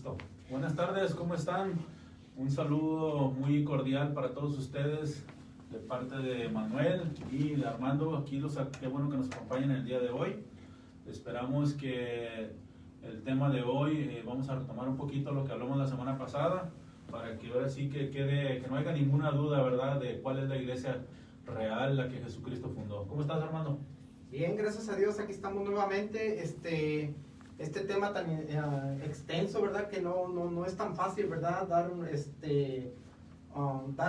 Listo. Buenas tardes, ¿cómo están? Un saludo muy cordial para todos ustedes de parte de Manuel y de Armando. Qué bueno que nos acompañen el día de hoy. Esperamos que el tema de hoy vamos a retomar un poquito lo que hablamos la semana pasada para que ahora sí que quede, que no haya ninguna duda, ¿verdad?, de cuál es la iglesia real, la que Jesucristo fundó. ¿Cómo estás, Armando? Bien, gracias a Dios, aquí estamos nuevamente. Este tema tan extenso, ¿verdad? Que no es tan fácil, ¿verdad? Dar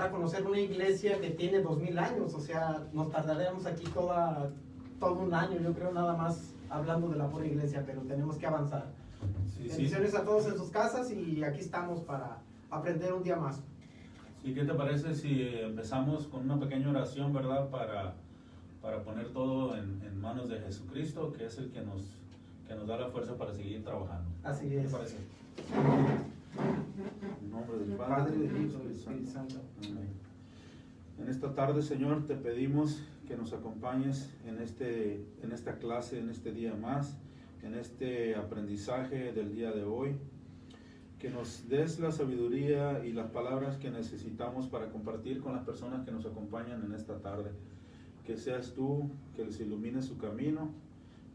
a conocer una iglesia que tiene 2000 años, o sea, nos tardaremos aquí todo un año, yo creo, nada más hablando de la pura iglesia, pero tenemos que avanzar. Sí, Bendiciones sí. a todos en sus casas y aquí estamos para aprender un día más. Sí, ¿qué te parece si empezamos con una pequeña oración, ¿verdad? Para poner todo en manos de Jesucristo, que es el que nos da la fuerza para seguir trabajando. Así ¿Qué es. te parece? En nombre del Padre, del Hijo, del del Espíritu Santo. Amén. En esta tarde, Señor, te pedimos que nos acompañes en esta clase, en este día más, en este aprendizaje del día de hoy, que nos des la sabiduría y las palabras que necesitamos para compartir con las personas que nos acompañan en esta tarde. Que seas tú, que les ilumines su camino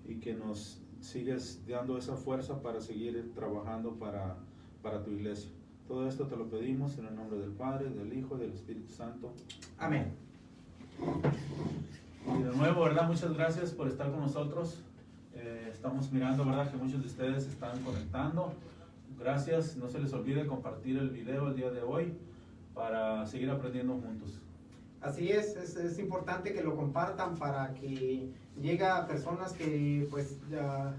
y que nos sigues dando esa fuerza para seguir trabajando para tu iglesia. Todo esto te lo pedimos en el nombre del Padre, del Hijo y del Espíritu Santo. Amén. Y de nuevo, ¿verdad? Muchas gracias por estar con nosotros. Estamos mirando, ¿verdad?, que muchos de ustedes están conectando. Gracias. No se les olvide compartir el video el día de hoy para seguir aprendiendo juntos. Así es importante que lo compartan para que llegue a personas que pues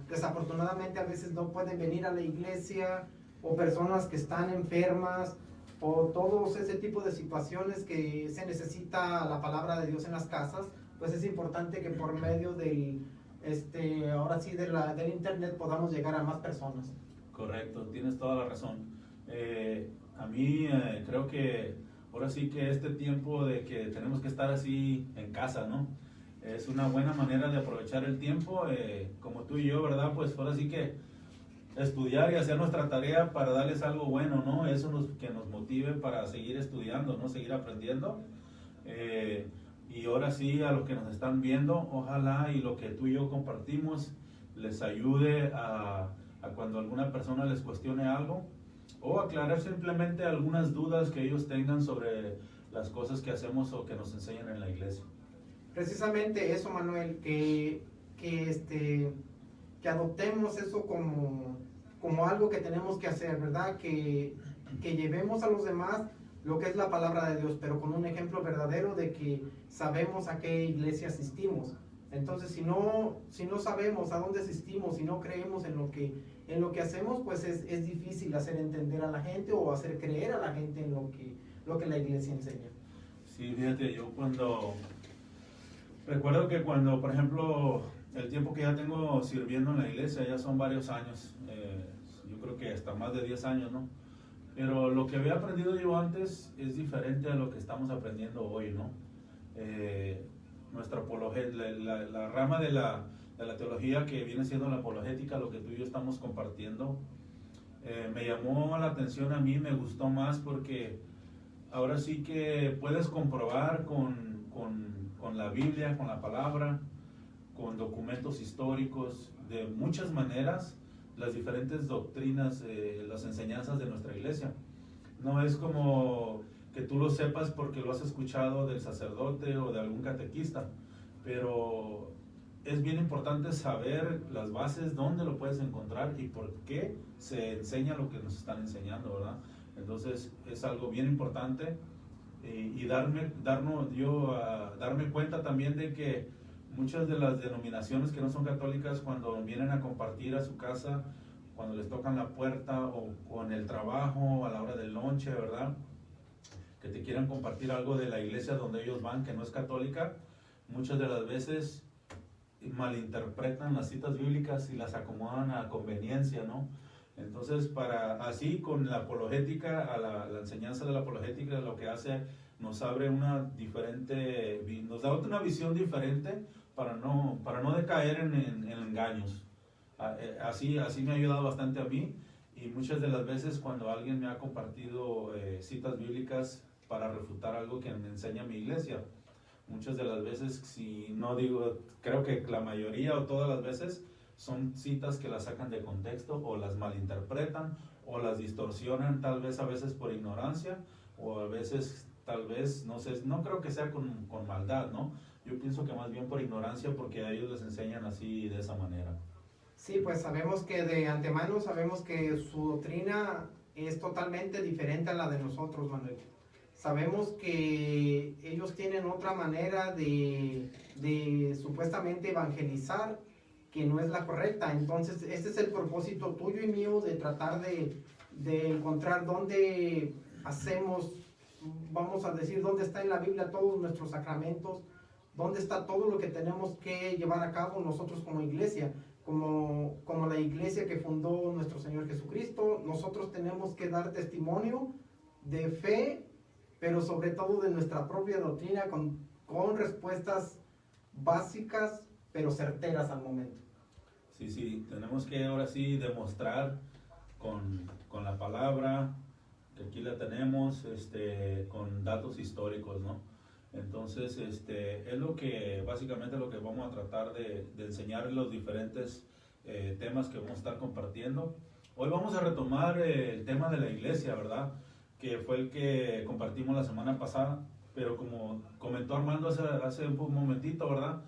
desafortunadamente a veces no pueden venir a la iglesia, o personas que están enfermas, o todos ese tipo de situaciones que se necesita la palabra de Dios en las casas. Pues es importante que por medio del internet podamos llegar a más personas. Correcto, tienes toda la razón. A mí creo que ahora sí que este tiempo de que tenemos que estar así en casa, ¿no?, es una buena manera de aprovechar el tiempo, como tú y yo, ¿verdad? Pues ahora sí que estudiar y hacer nuestra tarea para darles algo bueno, ¿no? Eso que nos motive para seguir estudiando, ¿no? Seguir aprendiendo. Y ahora sí, a los que nos están viendo, ojalá y lo que tú y yo compartimos les ayude a cuando alguna persona les cuestione algo, o aclarar simplemente algunas dudas que ellos tengan sobre las cosas que hacemos o que nos enseñan en la iglesia. Precisamente eso, Manuel, que adoptemos eso como algo que tenemos que hacer, ¿verdad? Que llevemos a los demás lo que es la palabra de Dios, pero con un ejemplo verdadero de que sabemos a qué iglesia asistimos. Entonces, si no sabemos a dónde asistimos, si no creemos en lo que hacemos, pues es difícil hacer entender a la gente o hacer creer a la gente en lo que la iglesia enseña. Sí, fíjate, recuerdo que cuando, por ejemplo, el tiempo que ya tengo sirviendo en la iglesia, ya son varios años, yo creo que hasta más de 10 años, ¿no? Pero lo que había aprendido yo antes es diferente a lo que estamos aprendiendo hoy, ¿no? Nuestra la rama de la teología que viene siendo la apologética, lo que tú y yo estamos compartiendo, me llamó la atención a mí, me gustó más porque ahora sí que puedes comprobar con la Biblia, con la palabra, con documentos históricos, de muchas maneras, las diferentes doctrinas, las enseñanzas de nuestra iglesia. No es como que tú lo sepas porque lo has escuchado del sacerdote o de algún catequista, pero es bien importante saber las bases, dónde lo puedes encontrar y por qué se enseña lo que nos están enseñando, ¿verdad? Entonces es algo bien importante, y darme cuenta también de que muchas de las denominaciones que no son católicas, cuando vienen a compartir a su casa, cuando les tocan la puerta o en el trabajo, a la hora del lonche, ¿verdad?, que te quieran compartir algo de la iglesia donde ellos van, que no es católica, muchas de las veces malinterpretan las citas bíblicas y las acomodan a conveniencia, ¿no? Entonces, así con la apologética, la enseñanza de la apologética, lo que hace, nos abre nos da una visión diferente para no decaer en engaños. Así me ha ayudado bastante a mí, Y muchas de las veces cuando alguien me ha compartido citas bíblicas para refutar algo que me enseña mi iglesia, muchas de las veces, si no digo, creo que la mayoría o todas las veces son citas que las sacan de contexto o las malinterpretan o las distorsionan, tal vez a veces por ignorancia o a veces tal vez, no sé, no creo que sea con maldad, ¿no? Yo pienso que más bien por ignorancia, porque a ellos les enseñan así, de esa manera. Sí, pues sabemos que de antemano sabemos que su doctrina es totalmente diferente a la de nosotros, Manuel. Sabemos que ellos tienen otra manera de supuestamente evangelizar que no es la correcta. Entonces, este es el propósito tuyo y mío de tratar de encontrar dónde hacemos, vamos a decir, dónde está en la Biblia todos nuestros sacramentos, dónde está todo lo que tenemos que llevar a cabo nosotros como iglesia. Como la iglesia que fundó nuestro Señor Jesucristo, nosotros tenemos que dar testimonio de fe, pero sobre todo de nuestra propia doctrina con respuestas básicas, pero certeras al momento. Sí, tenemos que ahora sí demostrar con la palabra, que aquí la tenemos, con datos históricos, ¿no? Entonces, es lo que, básicamente lo que vamos a tratar de enseñar en los diferentes temas que vamos a estar compartiendo. Hoy vamos a retomar el tema de la iglesia, ¿verdad? Que fue el que compartimos la semana pasada, pero como comentó Armando hace un momentito, ¿verdad?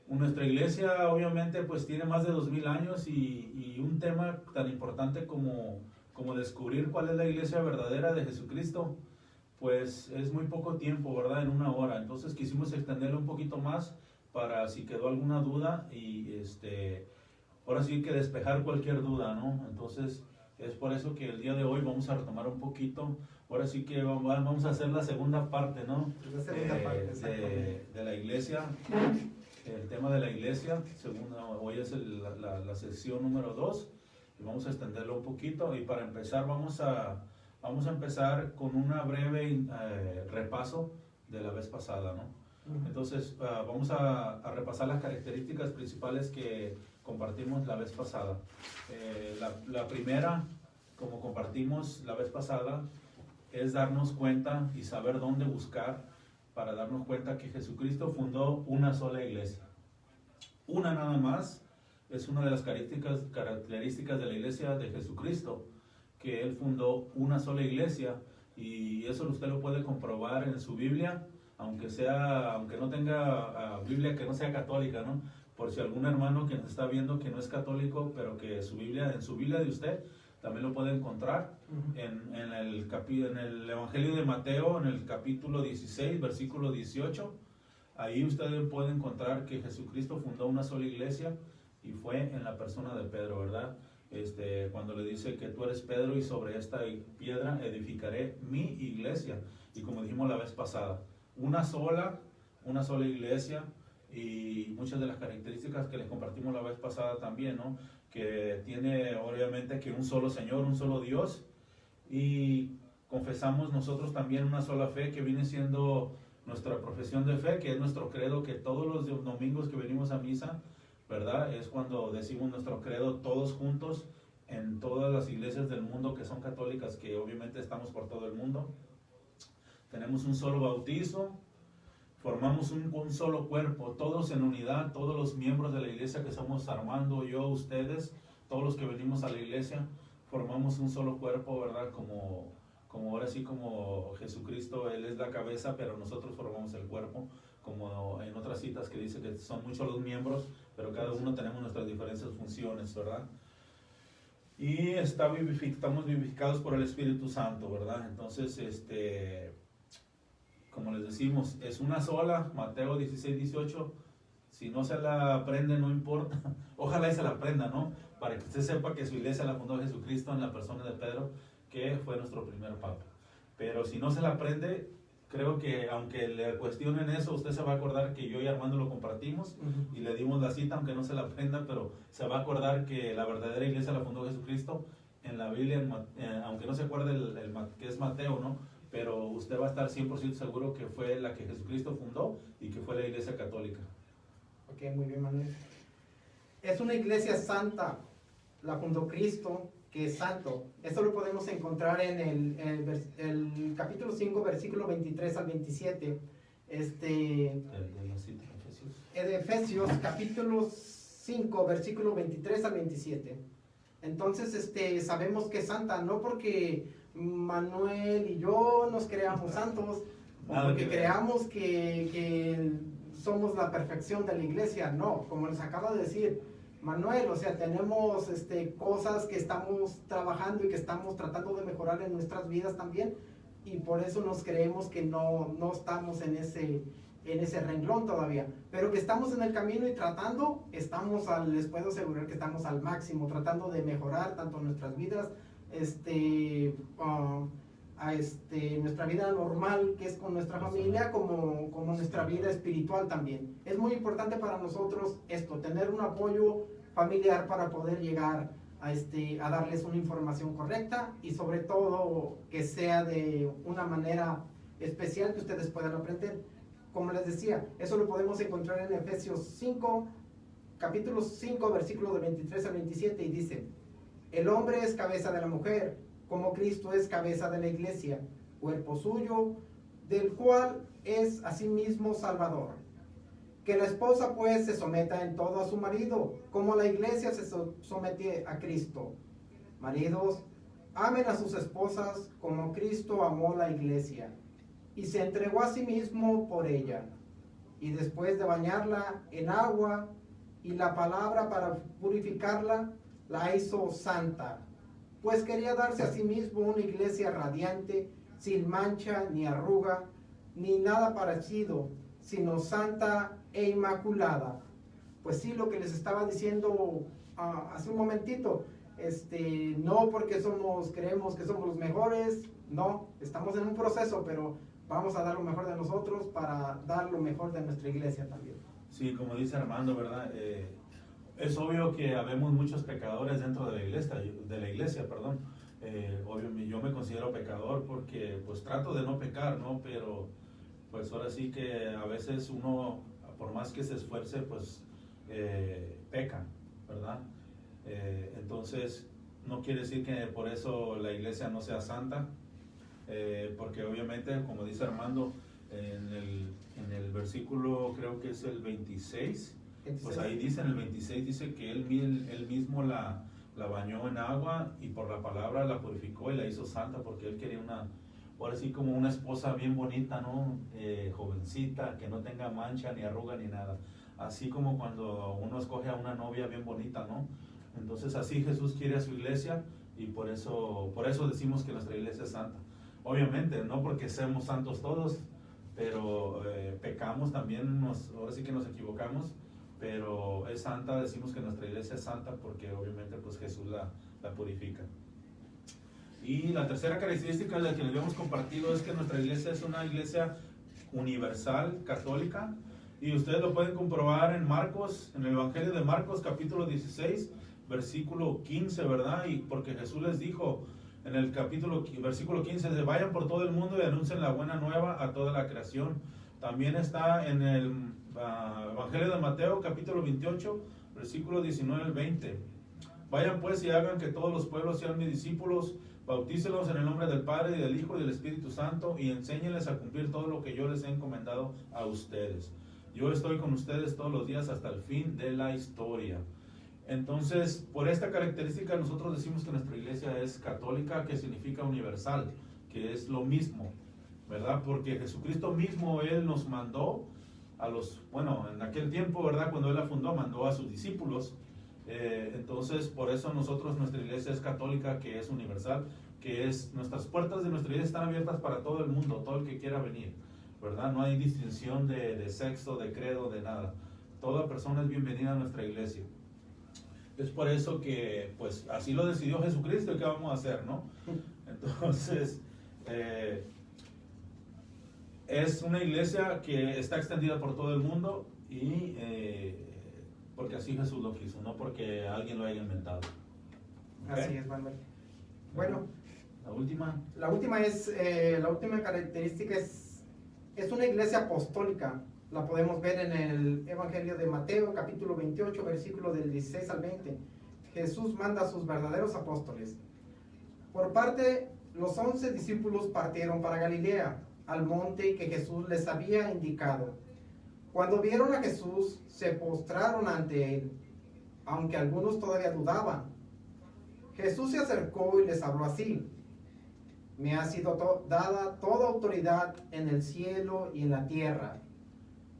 Nuestra iglesia obviamente pues tiene más de 2000 años y un tema tan importante como descubrir cuál es la iglesia verdadera de Jesucristo, pues es muy poco tiempo, ¿verdad? En una hora. Entonces quisimos extenderlo un poquito más para si quedó alguna duda y ahora sí que despejar cualquier duda, ¿no? Entonces es por eso que el día de hoy vamos a retomar un poquito, ahora sí que vamos a hacer la segunda parte, ¿no? La segunda parte, de la iglesia, el tema de la iglesia, hoy es la sección número 2 y vamos a extenderlo un poquito y para empezar vamos a empezar con una breve repaso de la vez pasada, ¿no? Entonces, vamos a repasar las características principales que compartimos la vez pasada. La primera, como compartimos la vez pasada, es darnos cuenta y saber dónde buscar para darnos cuenta que Jesucristo fundó una sola iglesia. Una nada más, es una de las características de la iglesia de Jesucristo, que Él fundó una sola iglesia, y eso usted lo puede comprobar en su Biblia, aunque no tenga Biblia que no sea católica, ¿no? Por si algún hermano que nos está viendo que no es católico, pero que en su Biblia de usted también lo puede encontrar en el Evangelio de Mateo, en el capítulo 16, versículo 18. Ahí usted puede encontrar que Jesucristo fundó una sola iglesia y fue en la persona de Pedro, ¿verdad? Cuando le dice que tú eres Pedro y sobre esta piedra edificaré mi iglesia. Y como dijimos la vez pasada, una sola iglesia, y muchas de las características que les compartimos la vez pasada también, ¿no? Que tiene obviamente que un solo Señor, un solo Dios, y confesamos nosotros también una sola fe que viene siendo nuestra profesión de fe, que es nuestro credo, que todos los domingos que venimos a misa, ¿verdad? Es cuando decimos nuestro credo todos juntos en todas las iglesias del mundo que son católicas, que obviamente estamos por todo el mundo. Tenemos un solo bautizo, formamos un solo cuerpo, todos en unidad, todos los miembros de la iglesia que somos Armando, yo, ustedes, todos los que venimos a la iglesia, formamos un solo cuerpo, ¿verdad? Como ahora sí, como Jesucristo, Él es la cabeza, pero nosotros formamos el cuerpo, como en otras citas que dice que son muchos los miembros, pero cada uno tenemos nuestras diferentes funciones, ¿verdad? Y estamos vivificados por el Espíritu Santo, ¿verdad? Entonces, como les decimos, es una sola, Mateo 16, 18, si no se la aprende no importa, ojalá y se la aprenda, ¿no? Para que usted sepa que su iglesia la fundó Jesucristo en la persona de Pedro, que fue nuestro primer papa. Pero si no se la aprende, creo que aunque le cuestionen eso, usted se va a acordar que yo y Armando lo compartimos y le dimos la cita, aunque no se la aprenda, pero se va a acordar que la verdadera iglesia la fundó Jesucristo en la Biblia, aunque no se acuerde que es Mateo, ¿no? Pero usted va a estar 100% seguro que fue la que Jesucristo fundó y que fue la iglesia católica. Ok, muy bien, Manuel. Es una iglesia santa, la fundó Cristo, que es santo. Esto lo podemos encontrar en el capítulo 5, versículo 23 al 27. De Efesios, capítulo 5, versículo 23 al 27. Entonces, sabemos que es santa, no porque Manuel y yo nos creamos santos, o porque creamos que somos la perfección de la iglesia. No, como les acabo de decir Manuel, o sea, tenemos cosas que estamos trabajando y que estamos tratando de mejorar en nuestras vidas también, y por eso nos creemos que no estamos en ese renglón todavía, pero que estamos en el camino y tratando, les puedo asegurar que estamos al máximo, tratando de mejorar tanto nuestras vidas, nuestra vida normal, que es con nuestra familia, como nuestra vida espiritual también. Es muy importante para nosotros tener un apoyo familiar para poder llegar a darles una información correcta, y sobre todo que sea de una manera especial que ustedes puedan aprender. Como les decía, eso lo podemos encontrar en Efesios 5, capítulo 5, versículo de 23 al 27, y dice: el hombre es cabeza de la mujer, como Cristo es cabeza de la iglesia, cuerpo suyo, del cual es asimismo Salvador. Que la esposa pues se someta en todo a su marido, como la iglesia se somete a Cristo. Maridos, amen a sus esposas como Cristo amó la iglesia y se entregó a sí mismo por ella, y después de bañarla en agua y la palabra para purificarla, la hizo santa, pues quería darse a sí mismo una iglesia radiante, sin mancha ni arruga, ni nada parecido, sino santa e inmaculada. Pues sí, lo que les estaba diciendo hace un momentito, no porque creemos que somos los mejores, no, estamos en un proceso, pero vamos a dar lo mejor de nosotros para dar lo mejor de nuestra iglesia también. Sí, como dice Armando, ¿verdad? Es obvio que habemos muchos pecadores dentro de la iglesia, perdón. Obvio, yo me considero pecador porque pues trato de no pecar, ¿no? Pero pues ahora sí que a veces uno, por más que se esfuerce, pues peca, ¿verdad? Entonces, no quiere decir que por eso la iglesia no sea santa, porque obviamente, como dice Armando, en el versículo, creo que es el 26, pues ahí dice, en el 26 dice que él mismo la bañó en agua y por la palabra la purificó y la hizo santa, porque él quería ahora sí como una esposa bien bonita, ¿no? Jovencita, que no tenga mancha ni arruga ni nada. Así como cuando uno escoge a una novia bien bonita, ¿no? Entonces así Jesús quiere a su iglesia, y por eso decimos que nuestra iglesia es santa. Obviamente, no porque seamos santos todos, pero pecamos también, ahora sí que nos equivocamos, pero es santa. Decimos que nuestra iglesia es santa porque obviamente pues Jesús la purifica. Y la tercera característica de la que les habíamos compartido es que nuestra iglesia es una iglesia universal, católica, y ustedes lo pueden comprobar en Marcos, en el Evangelio de Marcos, capítulo 16, versículo 15, ¿verdad? Y porque Jesús les dijo en el versículo 15, de vayan por todo el mundo y anuncien la buena nueva a toda la creación. También está en el Evangelio de Mateo, capítulo 28, versículo 19 al 20. Vayan pues y hagan que todos los pueblos sean mis discípulos, bautícelos en el nombre del Padre y del Hijo y del Espíritu Santo, y enséñenles a cumplir todo lo que yo les he encomendado a ustedes. Yo estoy con ustedes todos los días hasta el fin de la historia. Entonces, por esta característica nosotros decimos que nuestra iglesia es católica, que significa universal, que es lo mismo, ¿verdad? Porque Jesucristo mismo, Él nos mandó en aquel tiempo, ¿verdad? Cuando Él la fundó, mandó a sus discípulos. Entonces, por eso nuestra iglesia es católica, que es universal, nuestras puertas de nuestra iglesia están abiertas para todo el mundo, todo el que quiera venir, ¿verdad? No hay distinción de sexo, de credo, de nada. Toda persona es bienvenida a nuestra iglesia. Es por eso que, pues, así lo decidió Jesucristo, y qué vamos a hacer, ¿no? Entonces, es una iglesia que está extendida por todo el mundo, y porque así Jesús lo quiso, no porque alguien lo haya inventado. ¿Okay? Así es, Manuel. Bueno, la última la última característica es una iglesia apostólica. La podemos ver en el Evangelio de Mateo, capítulo 28, versículo del 16 al 20. Jesús manda a sus verdaderos apóstoles. Por parte, los 11 discípulos partieron para Galilea, al monte que Jesús les había indicado. Cuando vieron a Jesús, se postraron ante él, aunque algunos todavía dudaban. Jesús se acercó y les habló así: me ha sido dada toda autoridad en el cielo y en la tierra.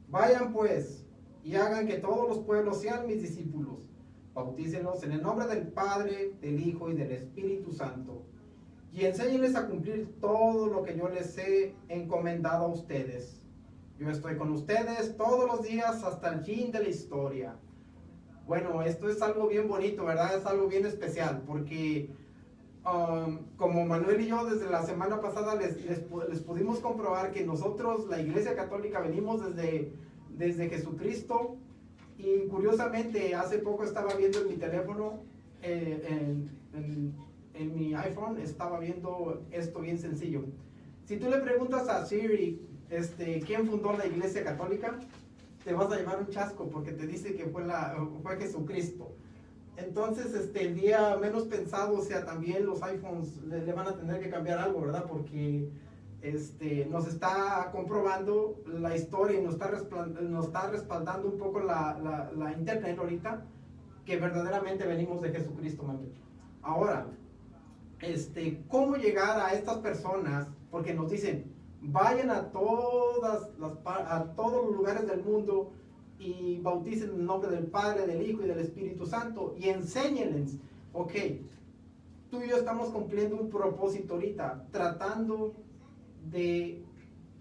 Vayan pues y hagan que todos los pueblos sean mis discípulos. Bautícenlos en el nombre del Padre, del Hijo y del Espíritu Santo. Y enséñenles a cumplir todo lo que yo les he encomendado a ustedes. Yo estoy con ustedes todos los días hasta el fin de la historia. Bueno, esto es algo bien bonito, ¿verdad? Es algo bien especial, porque como Manuel y yo desde la semana pasada les pudimos comprobar que nosotros, la Iglesia Católica, venimos desde Jesucristo. Y curiosamente, hace poco estaba viendo en mi teléfono, en mi iPhone, estaba viendo esto bien sencillo. Si tú le preguntas a Siri, ¿quién fundó la Iglesia Católica?, te vas a llevar un chasco, porque te dice que fue Jesucristo. Entonces, el día menos pensado, o sea, también los iPhones le van a tener que cambiar algo, ¿verdad? Porque nos está comprobando la historia y nos está respaldando un poco la internet ahorita, que verdaderamente venimos de Jesucristo, Manuel. Ahora, ¿cómo llegar a estas personas? Porque nos dicen, vayan a todos los lugares del mundo y bauticen en el nombre del Padre, del Hijo y del Espíritu Santo y enséñenles. Ok, tú y yo estamos cumpliendo un propósito ahorita, tratando de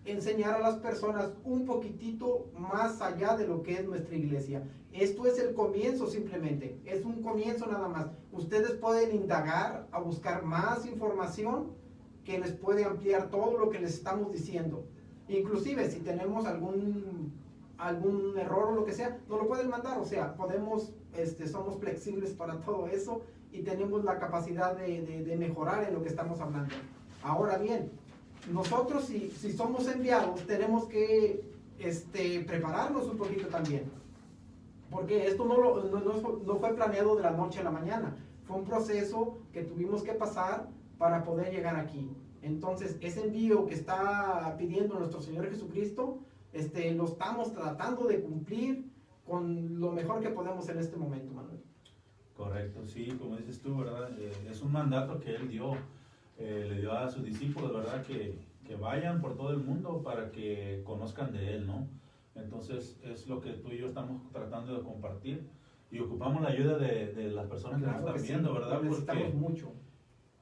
enseñar a las personas un poquitito más allá de lo que es nuestra iglesia. Esto es el comienzo, simplemente es un comienzo nada más. Ustedes pueden indagar, a buscar más información que les puede ampliar todo lo que les estamos diciendo. Inclusive si tenemos algún error o lo que sea, nos lo pueden mandar. O sea, somos flexibles para todo eso y tenemos la capacidad de mejorar en lo que estamos hablando. Ahora bien, nosotros si somos enviados, tenemos que prepararnos un poquito también, porque esto no fue planeado de la noche a la mañana. Fue un proceso que tuvimos que pasar para poder llegar aquí. Entonces, ese envío que está pidiendo nuestro Señor Jesucristo, lo estamos tratando de cumplir con lo mejor que podemos en este momento, Manuel. Correcto, sí, como dices tú, ¿verdad? Es un mandato que Él dio. Le dio a sus discípulos, ¿verdad? Que vayan por todo el mundo para que conozcan de Él, ¿no? Entonces es lo que tú y yo estamos tratando de compartir y ocupamos la ayuda de las personas que nos están viendo, ¿verdad? Necesitamos mucho.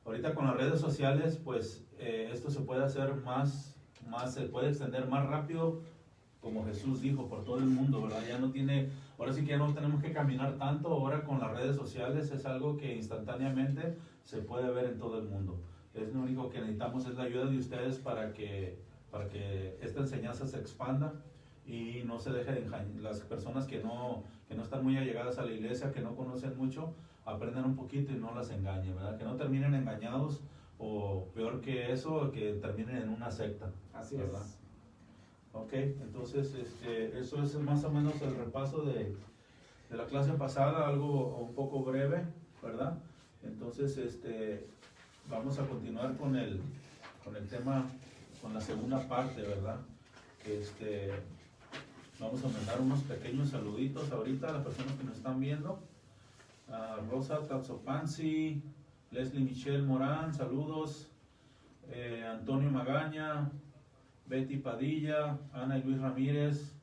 Ahorita con las redes sociales, pues esto se puede hacer se puede extender más rápido, como Jesús dijo, por todo el mundo, ¿verdad? Ahora sí que ya no tenemos que caminar tanto, ahora con las redes sociales es algo que instantáneamente se puede ver en todo el mundo. Es lo único que necesitamos, es la ayuda de ustedes para que esta enseñanza se expanda y no se deje de engañar. Las personas que no están muy allegadas a la iglesia, que no conocen mucho, aprendan un poquito y no las engañen, ¿verdad? Que no terminen engañados o peor que eso, que terminen en una secta. Así ¿verdad? es. Ok, entonces eso es más o menos el repaso de la clase pasada, algo un poco breve, ¿verdad? Entonces vamos a continuar con el tema, con la segunda parte, ¿verdad? Vamos a mandar unos pequeños saluditos ahorita a las personas que nos están viendo. Rosa Tatsopansi, Leslie Michelle Morán, saludos. Antonio Magaña, Betty Padilla, Ana y Luis Ramírez,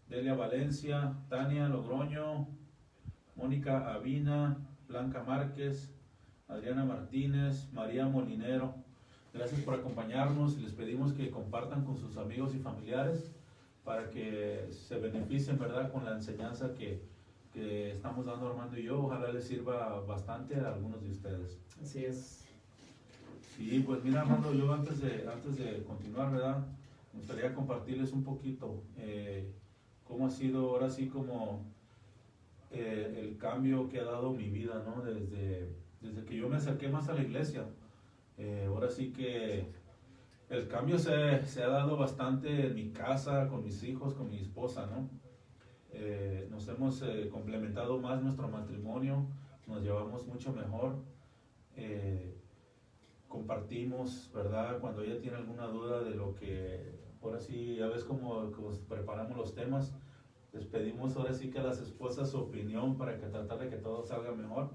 Delia Valencia, Tania Logroño, Mónica Avina, Blanca Márquez, Adriana Martínez, María Molinero. Gracias por acompañarnos y les pedimos que compartan con sus amigos y familiares para que se beneficien, ¿verdad?, con la enseñanza que estamos dando Armando y yo. Ojalá les sirva bastante a algunos de ustedes. Así es. Sí, pues mira, Armando, yo antes de continuar, ¿verdad?, me gustaría compartirles un poquito cómo ha sido ahora sí como el cambio que ha dado mi vida, ¿no? Desde que yo me acerqué más a la iglesia. Ahora sí que el cambio se ha dado bastante en mi casa, con mis hijos, con mi esposa, ¿no? Nos hemos complementado más nuestro matrimonio, nos llevamos mucho mejor, compartimos, ¿verdad? Cuando ella tiene alguna duda de lo que, ahora sí, ya ves como preparamos los temas, les pedimos ahora sí que a las esposas su opinión para que tratar de que todo salga mejor.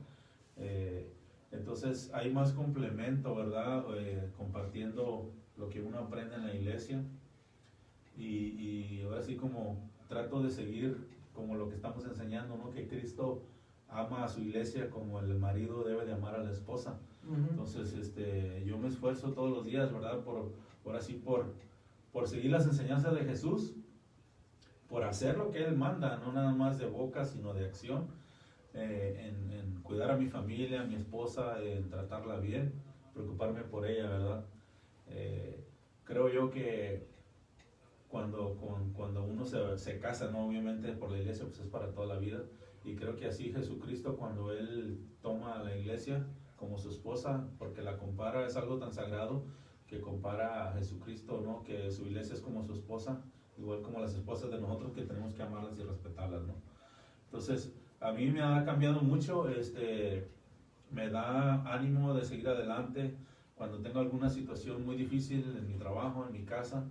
Entonces hay más complemento, ¿verdad? Compartiendo lo que uno aprende en la iglesia, y ahora sí como trato de seguir como lo que estamos enseñando, ¿no? Que Cristo ama a su iglesia como el marido debe de amar a la esposa. Entonces yo me esfuerzo todos los días, ¿verdad? Por seguir las enseñanzas de Jesús, por hacer lo que Él manda, no nada más de boca, sino de acción, en cuidar a mi familia, a mi esposa, en tratarla bien, preocuparme por ella, ¿verdad? Creo yo que cuando uno se casa, ¿no? Obviamente por la iglesia, pues es para toda la vida, y creo que así Jesucristo, cuando Él toma a la iglesia como su esposa, porque la compara, es algo tan sagrado, que compara a Jesucristo, ¿no? Que su iglesia es como su esposa, igual como las esposas de nosotros, que tenemos que amarlas y respetarlas, ¿no? Entonces, a mí me ha cambiado mucho, me da ánimo de seguir adelante. Cuando tengo alguna situación muy difícil en mi trabajo, en mi casa,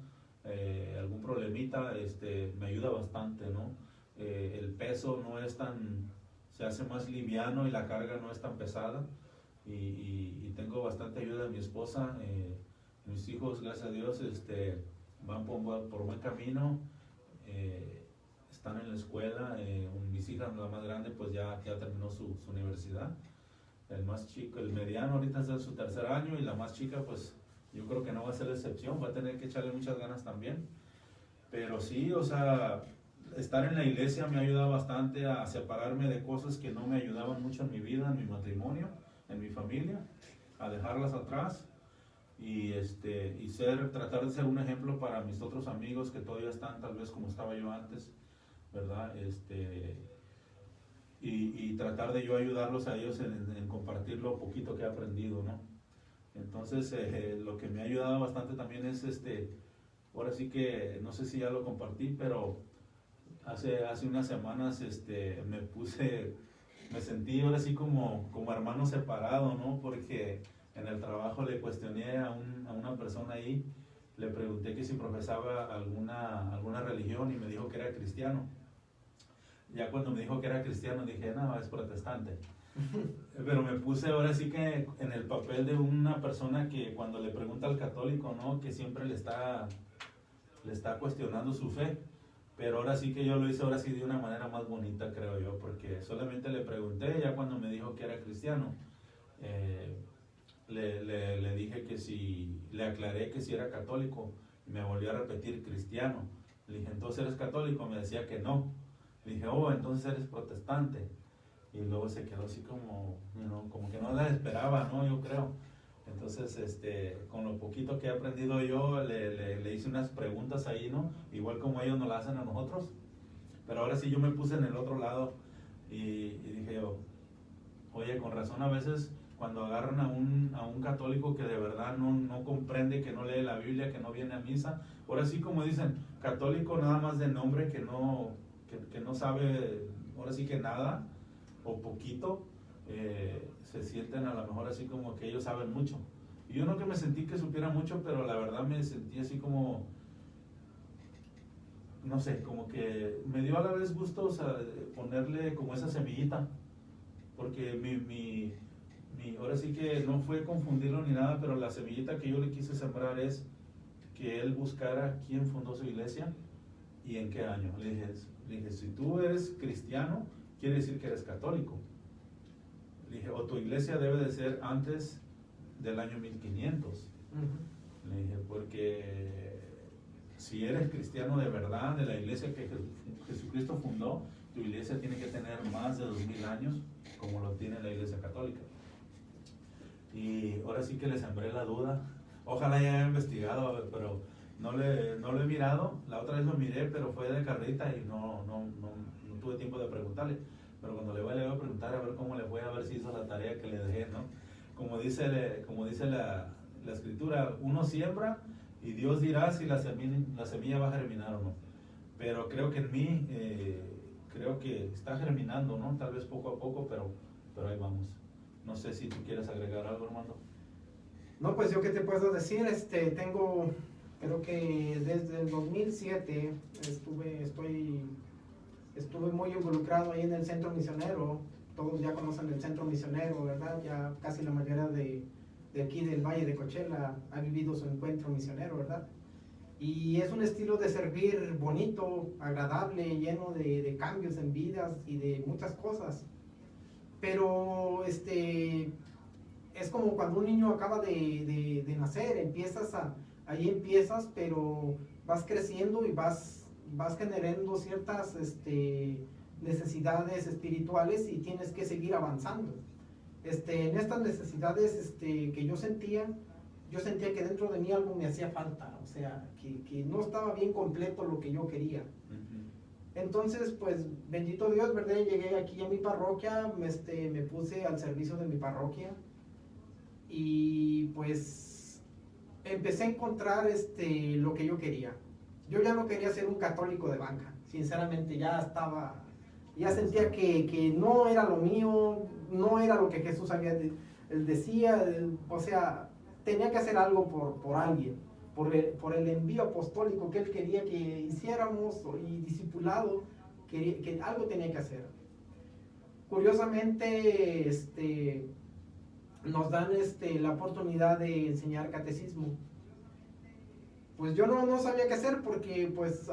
algún problemita, me ayuda bastante, ¿no? El peso no es tan, se hace más liviano y la carga no es tan pesada, y tengo bastante ayuda de mi esposa. Mis hijos, gracias a Dios, van por buen camino, están en la escuela. Mis hijas, la más grande, pues ya terminó su universidad. El más chico, el mediano, ahorita es de su tercer año, y la más chica, pues yo creo que no va a ser la excepción, va a tener que echarle muchas ganas también. Pero sí, o sea, estar en la iglesia me ha ayudado bastante a separarme de cosas que no me ayudaban mucho en mi vida, en mi matrimonio, en mi familia, a dejarlas atrás, y tratar de ser un ejemplo para mis otros amigos que todavía están tal vez como estaba yo antes, ¿verdad? Y tratar de yo ayudarlos a ellos en compartir lo poquito que he aprendido, ¿no? Entonces, lo que me ha ayudado bastante también es, ahora sí que, no sé si ya lo compartí, pero hace unas semanas, me sentí ahora sí como hermano separado, ¿no? Porque en el trabajo le cuestioné a una persona ahí, le pregunté que si profesaba alguna religión, y me dijo que era cristiano. Ya cuando me dijo que era cristiano, dije, no, es protestante. Pero me puse ahora sí que en el papel de una persona que cuando le pregunta al católico, ¿no? Que siempre le está cuestionando su fe. Pero ahora sí que yo lo hice ahora sí de una manera más bonita, creo yo, porque solamente le pregunté, ya cuando me dijo que era cristiano, le dije que si, le aclaré que si era católico, y me volvió a repetir cristiano. Le dije, ¿entonces eres católico? Me decía que no. Le dije, oh, entonces eres protestante. Y luego se quedó así como, como que no la esperaba, ¿no? Yo creo. Entonces, con lo poquito que he aprendido yo, le hice unas preguntas ahí, ¿no? Igual como ellos nos las hacen a nosotros. Pero ahora sí yo me puse en el otro lado, y dije yo, oye, con razón a veces cuando agarran a un católico que de verdad no comprende, que no lee la Biblia, que no viene a misa, ahora sí como dicen, católico nada más de nombre, que no sabe, ahora sí que nada, o poquito, se sienten a lo mejor así como que ellos saben mucho. Y yo no que me sentí que supiera mucho, pero la verdad me sentí así como, no sé, como que me dio a la vez gusto, o sea, ponerle como esa semillita, porque ahora sí que no fue confundirlo ni nada, pero la semillita que yo le quise sembrar es que él buscara quién fundó su iglesia y en qué año. Le dije, si tú eres cristiano, quiere decir que eres católico. Le dije, o tu iglesia debe de ser antes del año 1500. Le dije, porque si eres cristiano de verdad, de la iglesia que Jesucristo fundó, tu iglesia tiene que tener más de 2000 años, como lo tiene la iglesia católica. Y ahora sí que le sembré la duda. Ojalá ya haya investigado, pero no lo he mirado. La otra vez lo miré, pero fue de carrita y no tuve tiempo de preguntarle. Pero cuando le voy a preguntar a ver cómo le fue, a ver si hizo la tarea que le dejé, ¿no? Como dice la escritura, uno siembra y Dios dirá si la semilla va a germinar o no. Pero creo que en mí, creo que está germinando, ¿no? Tal vez poco a poco, pero pero ahí vamos. No sé si tú quieres agregar algo, Armando. No, pues yo qué te puedo decir, creo que desde el 2007 estuve muy involucrado ahí en el centro misionero. Todos ya conocen el centro misionero, ¿verdad? Ya casi la mayoría de aquí del Valle de Coachella ha vivido su encuentro misionero, ¿verdad? Y es un estilo de servir bonito, agradable, lleno de cambios en vidas y de muchas cosas. Pero es como cuando un niño acaba de nacer, ahí empiezas, pero vas creciendo y vas generando ciertas necesidades espirituales y tienes que seguir avanzando. En estas necesidades que yo sentía que dentro de mí algo me hacía falta, o sea, que no estaba bien completo lo que yo quería. Entonces, pues, bendito Dios, ¿verdad? Llegué aquí a mi parroquia, me puse al servicio de mi parroquia y pues empecé a encontrar lo que yo quería. Yo ya no quería ser un católico de banca, sinceramente ya sentía que no era lo mío, no era lo que Jesús decía, o sea, tenía que hacer algo por alguien, por el envío apostólico que él quería que hiciéramos y discipulado, que algo tenía que hacer. Curiosamente, nos dan la oportunidad de enseñar catecismo. Pues yo no sabía qué hacer porque pues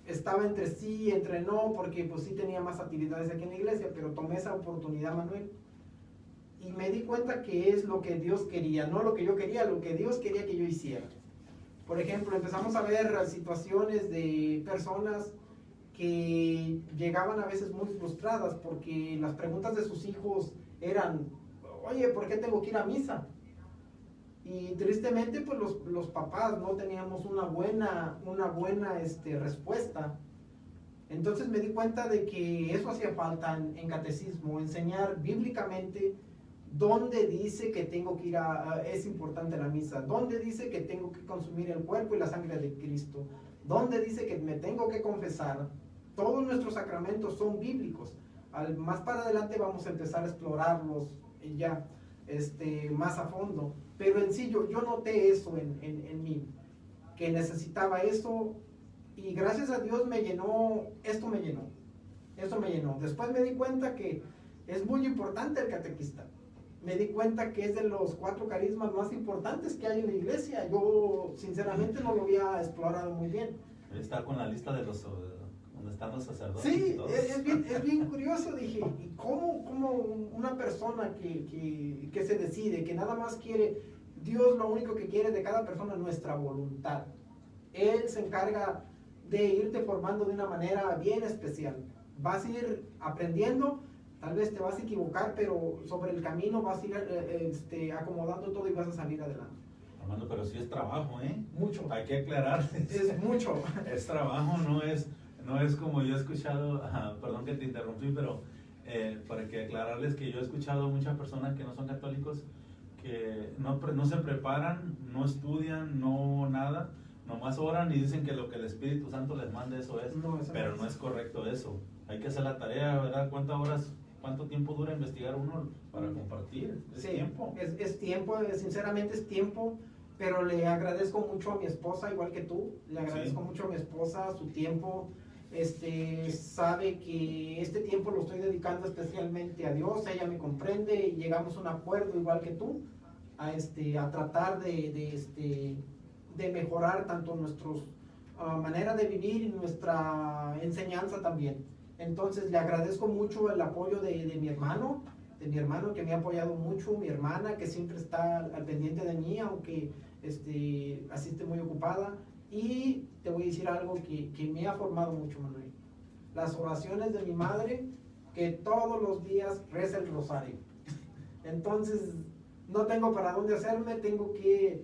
estaba entre sí, entre no, porque pues sí tenía más actividades aquí en la iglesia, pero tomé esa oportunidad, Manuel, y me di cuenta que es lo que Dios quería, no lo que yo quería, lo que Dios quería que yo hiciera. Por ejemplo, empezamos a ver situaciones de personas que llegaban a veces muy frustradas porque las preguntas de sus hijos eran, oye, ¿por qué tengo que ir a misa? Y tristemente, pues los papás no teníamos una buena respuesta. Entonces me di cuenta de que eso hacía falta en catecismo, enseñar bíblicamente dónde dice que tengo que ir es importante la misa, dónde dice que tengo que consumir el cuerpo y la sangre de Cristo, dónde dice que me tengo que confesar. Todos nuestros sacramentos son bíblicos. Más para adelante vamos a empezar a explorarlos ya más a fondo. Pero en sí yo noté eso en mí, que necesitaba eso, y gracias a Dios esto me llenó. Después me di cuenta que es muy importante el catequista. Me di cuenta que es de los 4 carismas más importantes que hay en la iglesia. Yo sinceramente no lo había explorado muy bien. Está con la lista de los donde están los sacerdotes. Sí, es bien curioso, dije, ¿y cómo una persona que se decide, que nada más quiere, Dios lo único que quiere de cada persona es nuestra voluntad? Él se encarga de irte formando de una manera bien especial. Vas a ir aprendiendo, tal vez te vas a equivocar, pero sobre el camino vas a ir acomodando todo y vas a salir adelante. Armando, pero sí es trabajo, ¿eh? Mucho. Hay que aclarar. Es mucho. Es trabajo, no es como yo he escuchado, perdón que te interrumpí, pero para que aclararles que yo he escuchado a muchas personas que no son católicos que no se preparan, no estudian, no nada, nomás oran y dicen que lo que el Espíritu Santo les manda eso es, pero no es correcto eso. Hay que hacer la tarea, ¿verdad? ¿Cuánto tiempo dura investigar uno para compartir? Es tiempo. Es tiempo, sinceramente es tiempo, pero le agradezco mucho a mi esposa, igual que tú, le agradezco mucho a mi esposa su tiempo. Sabe que este tiempo lo estoy dedicando especialmente a Dios, ella me comprende y llegamos a un acuerdo igual que tú a tratar de mejorar tanto nuestra manera de vivir y nuestra enseñanza también. Entonces le agradezco mucho el apoyo de mi hermano que me ha apoyado mucho, mi hermana que siempre está al pendiente de mí, aunque así esté muy ocupada. Y te voy a decir algo que me ha formado mucho, Manuel. Las oraciones de mi madre, que todos los días reza el rosario. Entonces, no tengo para dónde hacerme, tengo que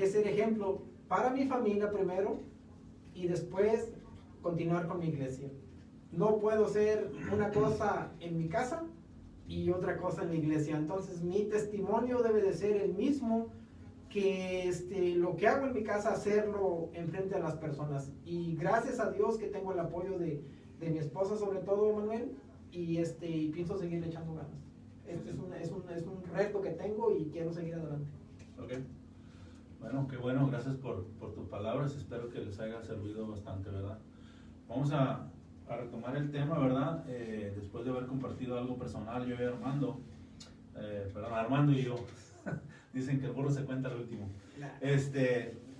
ser ejemplo para mi familia primero y después continuar con mi iglesia. No puedo ser una cosa en mi casa y otra cosa en la iglesia. Entonces, mi testimonio debe de ser el mismo, que lo que hago en mi casa, hacerlo enfrente a las personas. Y gracias a Dios que tengo el apoyo de mi esposa, sobre todo, Manuel, y pienso seguir echando ganas. Es un reto que tengo y quiero seguir adelante. Ok. Bueno, qué bueno, gracias por tus palabras, espero que les haya servido bastante, ¿verdad? Vamos a retomar el tema, ¿verdad? Después de haber compartido algo personal, yo y Armando, Armando y yo, dicen que el burro se cuenta al último.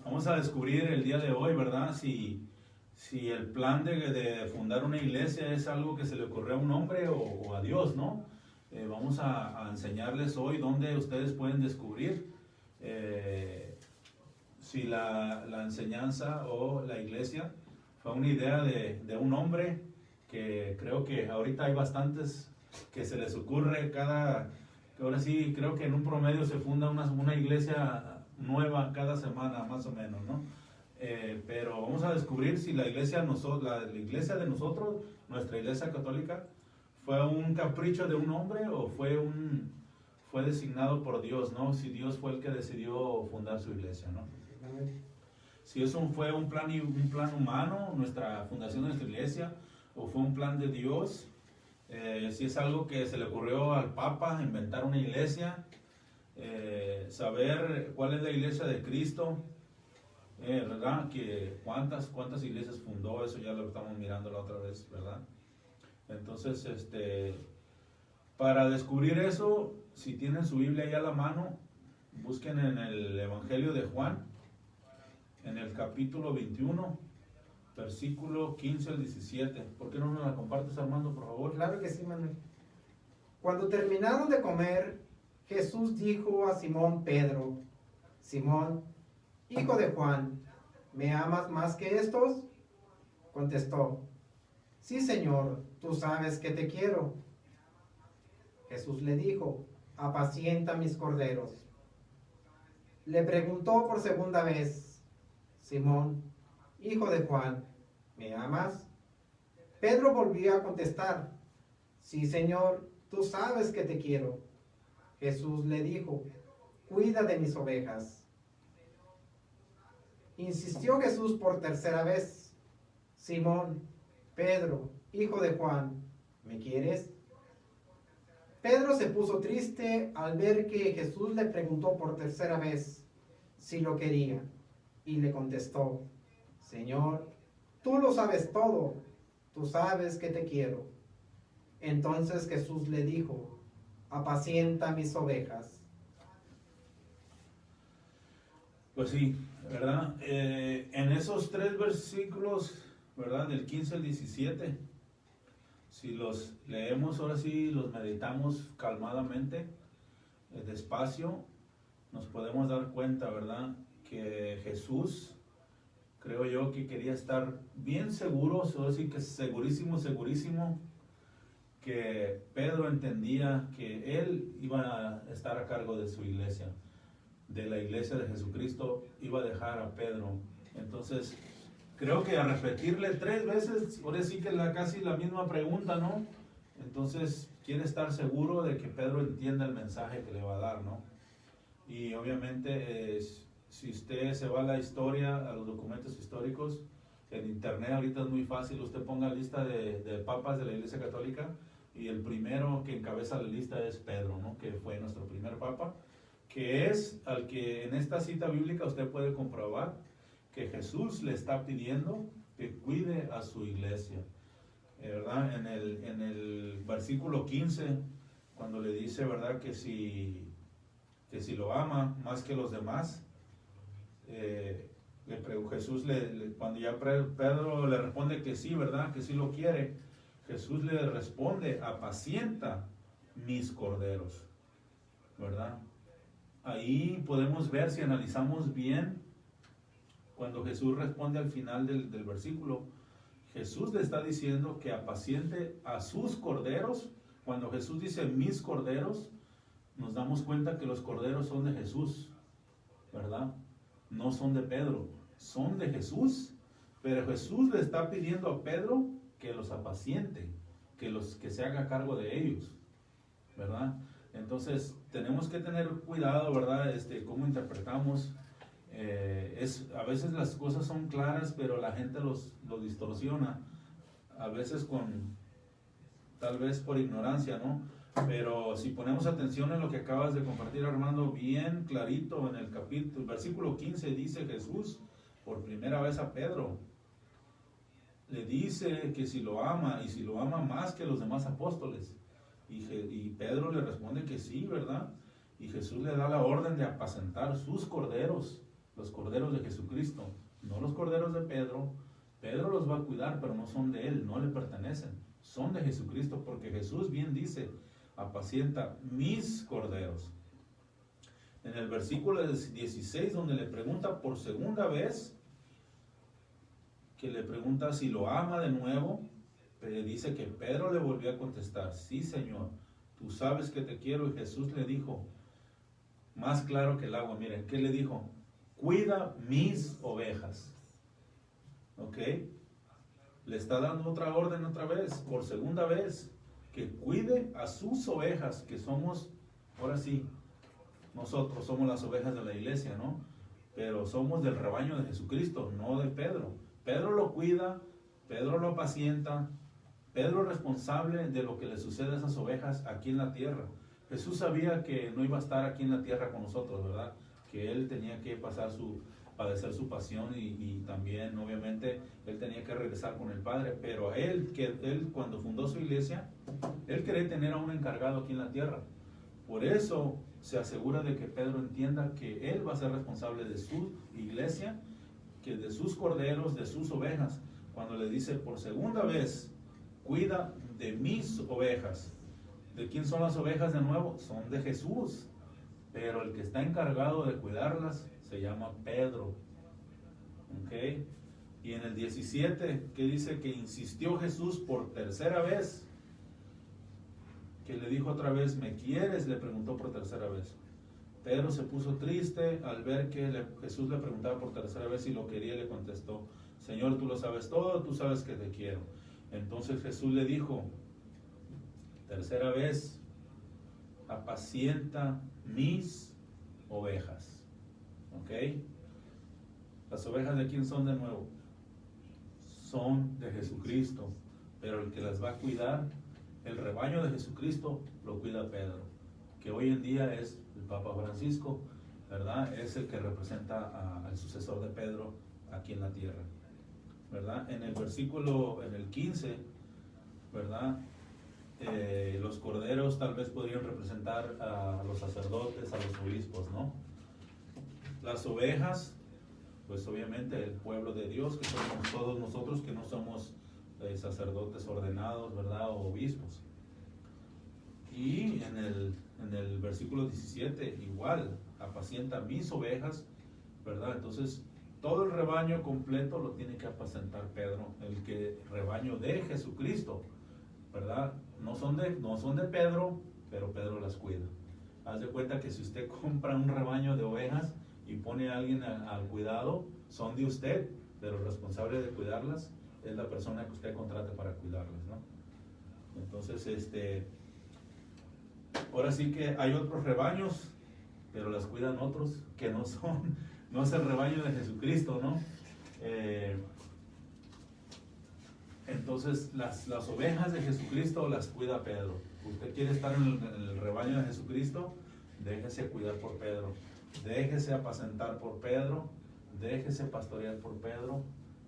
Vamos a descubrir el día de hoy, ¿verdad? Si el plan de fundar una iglesia es algo que se le ocurrió a un hombre o a Dios, ¿no? Vamos a enseñarles hoy dónde ustedes pueden descubrir si la enseñanza o la iglesia fue una idea de un hombre, que creo que ahorita hay bastantes que se les ocurre que ahora sí creo que en un promedio se funda una iglesia nueva cada semana más o menos, ¿no? Pero vamos a descubrir si la iglesia de nosotros, nuestra iglesia católica, fue un capricho de un hombre o fue designado por Dios, ¿no? Si Dios fue el que decidió fundar su iglesia, ¿no? Si eso fue un plan humano, nuestra fundación de nuestra iglesia, o fue un plan de Dios, si es algo que se le ocurrió al Papa, inventar una iglesia, saber cuál es la iglesia de Cristo, ¿verdad? Que cuántas iglesias fundó, eso ya lo estamos mirando la otra vez, ¿verdad? Entonces, para descubrir eso, si tienen su Biblia ahí a la mano, busquen en el Evangelio de Juan, en el capítulo 21, versículo 15 al 17. ¿Por qué no nos la compartes, Armando, por favor? Claro que sí, Manuel. Cuando terminaron de comer, Jesús dijo a Simón Pedro: Simón, hijo de Juan, ¿me amas más que estos? Contestó: Sí, Señor, tú sabes que te quiero. Jesús le dijo: Apacienta mis corderos. Le preguntó por segunda vez: Simón, hijo de Juan, ¿me amas? Pedro volvió a contestar: Sí, Señor, tú sabes que te quiero. Jesús le dijo: Cuida de mis ovejas. Insistió Jesús por tercera vez: Simón, Pedro, hijo de Juan, ¿me quieres? Pedro se puso triste al ver que Jesús le preguntó por tercera vez si lo quería, y le contestó: Señor, tú lo sabes todo, tú sabes que te quiero. Entonces Jesús le dijo: Apacienta mis ovejas. Pues sí, ¿verdad? En esos 3 versículos, ¿verdad? Del 15 al 17, si los leemos ahora sí, los meditamos calmadamente, despacio, nos podemos dar cuenta, ¿verdad? Que Jesús, creo yo que quería estar bien seguro, ahora sí que segurísimo, que Pedro entendía que él iba a estar a cargo de su iglesia, de la iglesia de Jesucristo, iba a dejar a Pedro. Entonces, creo que a repetirle 3 veces, ahora sí que casi la misma pregunta, ¿no? Entonces, quiere estar seguro de que Pedro entienda el mensaje que le va a dar, ¿no? Y obviamente, si usted se va a la historia, a los documentos históricos, en internet ahorita es muy fácil, usted ponga lista de papas de la Iglesia Católica, y el primero que encabeza la lista es Pedro, ¿no? Que fue nuestro primer papa, que es al que en esta cita bíblica usted puede comprobar que Jesús le está pidiendo que cuide a su iglesia, ¿verdad? En el versículo 15, cuando le dice, ¿verdad? Que si lo ama más que los demás, Jesús cuando ya Pedro le responde que sí, ¿verdad? Que sí lo quiere, Jesús le responde: apacienta mis corderos, ¿verdad? Ahí podemos ver, si analizamos bien, cuando Jesús responde al final del versículo, Jesús le está diciendo que apaciente a sus corderos. Cuando Jesús dice mis corderos, nos damos cuenta que los corderos son de Jesús, ¿verdad? No son de Pedro, son de Jesús, pero Jesús le está pidiendo a Pedro que los apaciente, que se haga cargo de ellos, ¿verdad? Entonces, tenemos que tener cuidado, ¿verdad? Cómo interpretamos. A veces las cosas son claras, pero la gente lo distorsiona, a veces tal vez por ignorancia, ¿no? Pero si ponemos atención en lo que acabas de compartir, Armando, bien clarito en el capítulo, versículo 15 dice Jesús por primera vez a Pedro, le dice que si lo ama, y si lo ama más que los demás apóstoles, y Pedro le responde que sí, ¿verdad? Y Jesús le da la orden de apacentar sus corderos, los corderos de Jesucristo, no los corderos de Pedro. Pedro los va a cuidar, pero no son de él, no le pertenecen, son de Jesucristo, porque Jesús bien dice, apacienta mis corderos. En el versículo 16, donde le pregunta por segunda vez, que le pregunta si lo ama de nuevo, dice que Pedro le volvió a contestar, sí, Señor, tú sabes que te quiero. Y Jesús le dijo, más claro que el agua, miren, ¿qué le dijo? Cuida mis ovejas. ¿Ok? Le está dando otra orden otra vez, por segunda vez, que cuide a sus ovejas, que somos, ahora sí, nosotros somos las ovejas de la iglesia, ¿no? Pero somos del rebaño de Jesucristo, no de Pedro. Pedro lo cuida, Pedro lo apacienta, Pedro es responsable de lo que le sucede a esas ovejas aquí en la tierra. Jesús sabía que no iba a estar aquí en la tierra con nosotros, ¿verdad? Que Él tenía que padecer su pasión y también, obviamente, Él tenía que regresar con el Padre. Pero Él cuando fundó su iglesia, Él quería tener a un encargado aquí en la tierra. Por eso se asegura de que Pedro entienda que Él va a ser responsable de su iglesia, que de sus corderos, de sus ovejas. Cuando le dice por segunda vez, cuida de mis ovejas. ¿De quién son las ovejas de nuevo? Son de Jesús. Pero el que está encargado de cuidarlas se llama Pedro. ¿Ok? Y en el 17, que dice que insistió Jesús por tercera vez, que le dijo otra vez, ¿me quieres? Le preguntó por tercera vez. Pedro se puso triste al ver que Jesús le preguntaba por tercera vez si lo quería, y le contestó, Señor, tú lo sabes todo, tú sabes que te quiero. Entonces Jesús le dijo, tercera vez, apacienta mis ovejas. ¿Ok? ¿Las ovejas de quién son de nuevo? Son de Jesucristo, pero el que las va a cuidar, el rebaño de Jesucristo, lo cuida Pedro, que hoy en día es el Papa Francisco, ¿verdad? Es el que representa al sucesor de Pedro aquí en la tierra, ¿verdad? En el versículo, en el 15, ¿verdad? Los corderos tal vez podrían representar a los sacerdotes, a los obispos, ¿no? Las ovejas, pues obviamente el pueblo de Dios, que somos todos nosotros que no somos sacerdotes ordenados, ¿verdad? O obispos. Y en el versículo 17, igual, apacienta mis ovejas, ¿verdad? Entonces, todo el rebaño completo lo tiene que apacentar Pedro, rebaño de Jesucristo, ¿verdad? No son de Pedro, pero Pedro las cuida. Haz de cuenta que si usted compra un rebaño de ovejas y pone a alguien al cuidado, son de usted, pero el responsable de cuidarlas es la persona que usted contrate para cuidarlas, ¿no? Entonces, ahora sí que hay otros rebaños, pero las cuidan otros que no es el rebaño de Jesucristo, ¿no? Entonces las ovejas de Jesucristo las cuida Pedro. Usted quiere estar en el rebaño de Jesucristo, déjese cuidar por Pedro, déjese apacentar por Pedro, déjese pastorear por Pedro,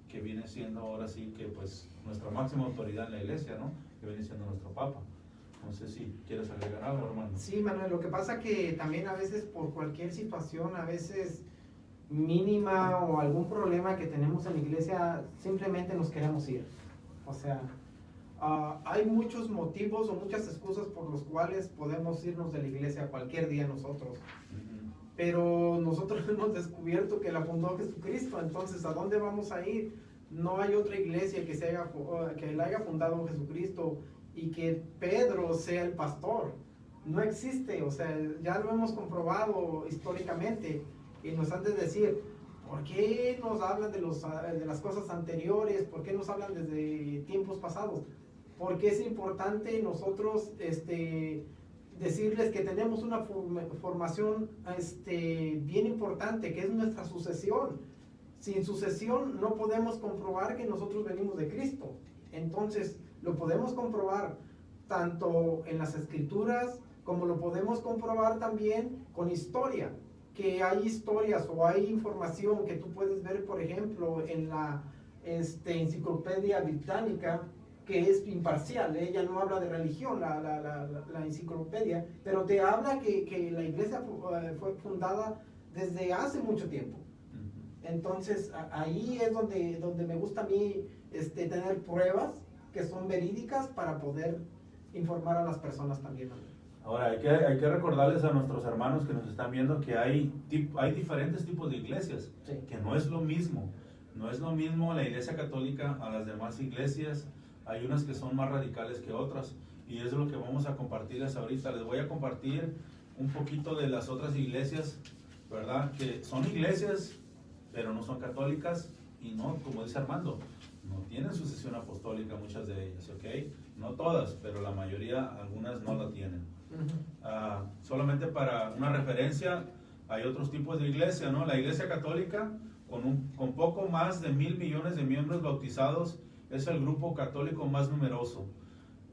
que viene siendo ahora sí que pues nuestra máxima autoridad en la iglesia, ¿no? Que viene siendo nuestro Papa. No sé si quieres agregar algo, hermano. Sí, Manuel, lo que pasa que también a veces por cualquier situación, a veces mínima o algún problema que tenemos en la iglesia, simplemente nos queremos ir. O sea, hay muchos motivos o muchas excusas por los cuales podemos irnos de la iglesia cualquier día nosotros. Pero nosotros hemos descubierto que la fundó Jesucristo, entonces ¿a dónde vamos a ir? No hay otra iglesia que la haya fundado Jesucristo y que Pedro sea el pastor. No existe, o sea, ya lo hemos comprobado históricamente y nos han de decir, ¿por qué nos hablan de las cosas anteriores? ¿Por qué nos hablan desde tiempos pasados? Porque es importante nosotros decirles que tenemos una formación bien importante, que es nuestra sucesión. Sin sucesión no podemos comprobar que nosotros venimos de Cristo. Entonces, lo podemos comprobar tanto en las escrituras como lo podemos comprobar también con historia, que hay historias o hay información que tú puedes ver, por ejemplo, en la enciclopedia británica, que es imparcial. Ella no habla de religión, la enciclopedia, pero te habla que la iglesia fue fundada desde hace mucho tiempo. Entonces ahí es donde me gusta a mí tener pruebas que son verídicas para poder informar a las personas también. Ahora, hay que recordarles a nuestros hermanos que nos están viendo que hay diferentes tipos de iglesias, Sí. que no es lo mismo. No es lo mismo la iglesia católica a las demás iglesias. Hay unas que son más radicales que otras, y eso es lo que vamos a compartirles ahorita. Les voy a compartir un poquito de las otras iglesias, ¿verdad? Que son iglesias, pero no son católicas, y no, como dice Armando, no tienen sucesión apostólica muchas de ellas, ¿ok? No todas, pero la mayoría, algunas no la tienen. Solamente para una referencia, hay otros tipos de iglesia, ¿no? La iglesia católica, con poco más de 1,000 millones de miembros bautizados, es el grupo católico más numeroso.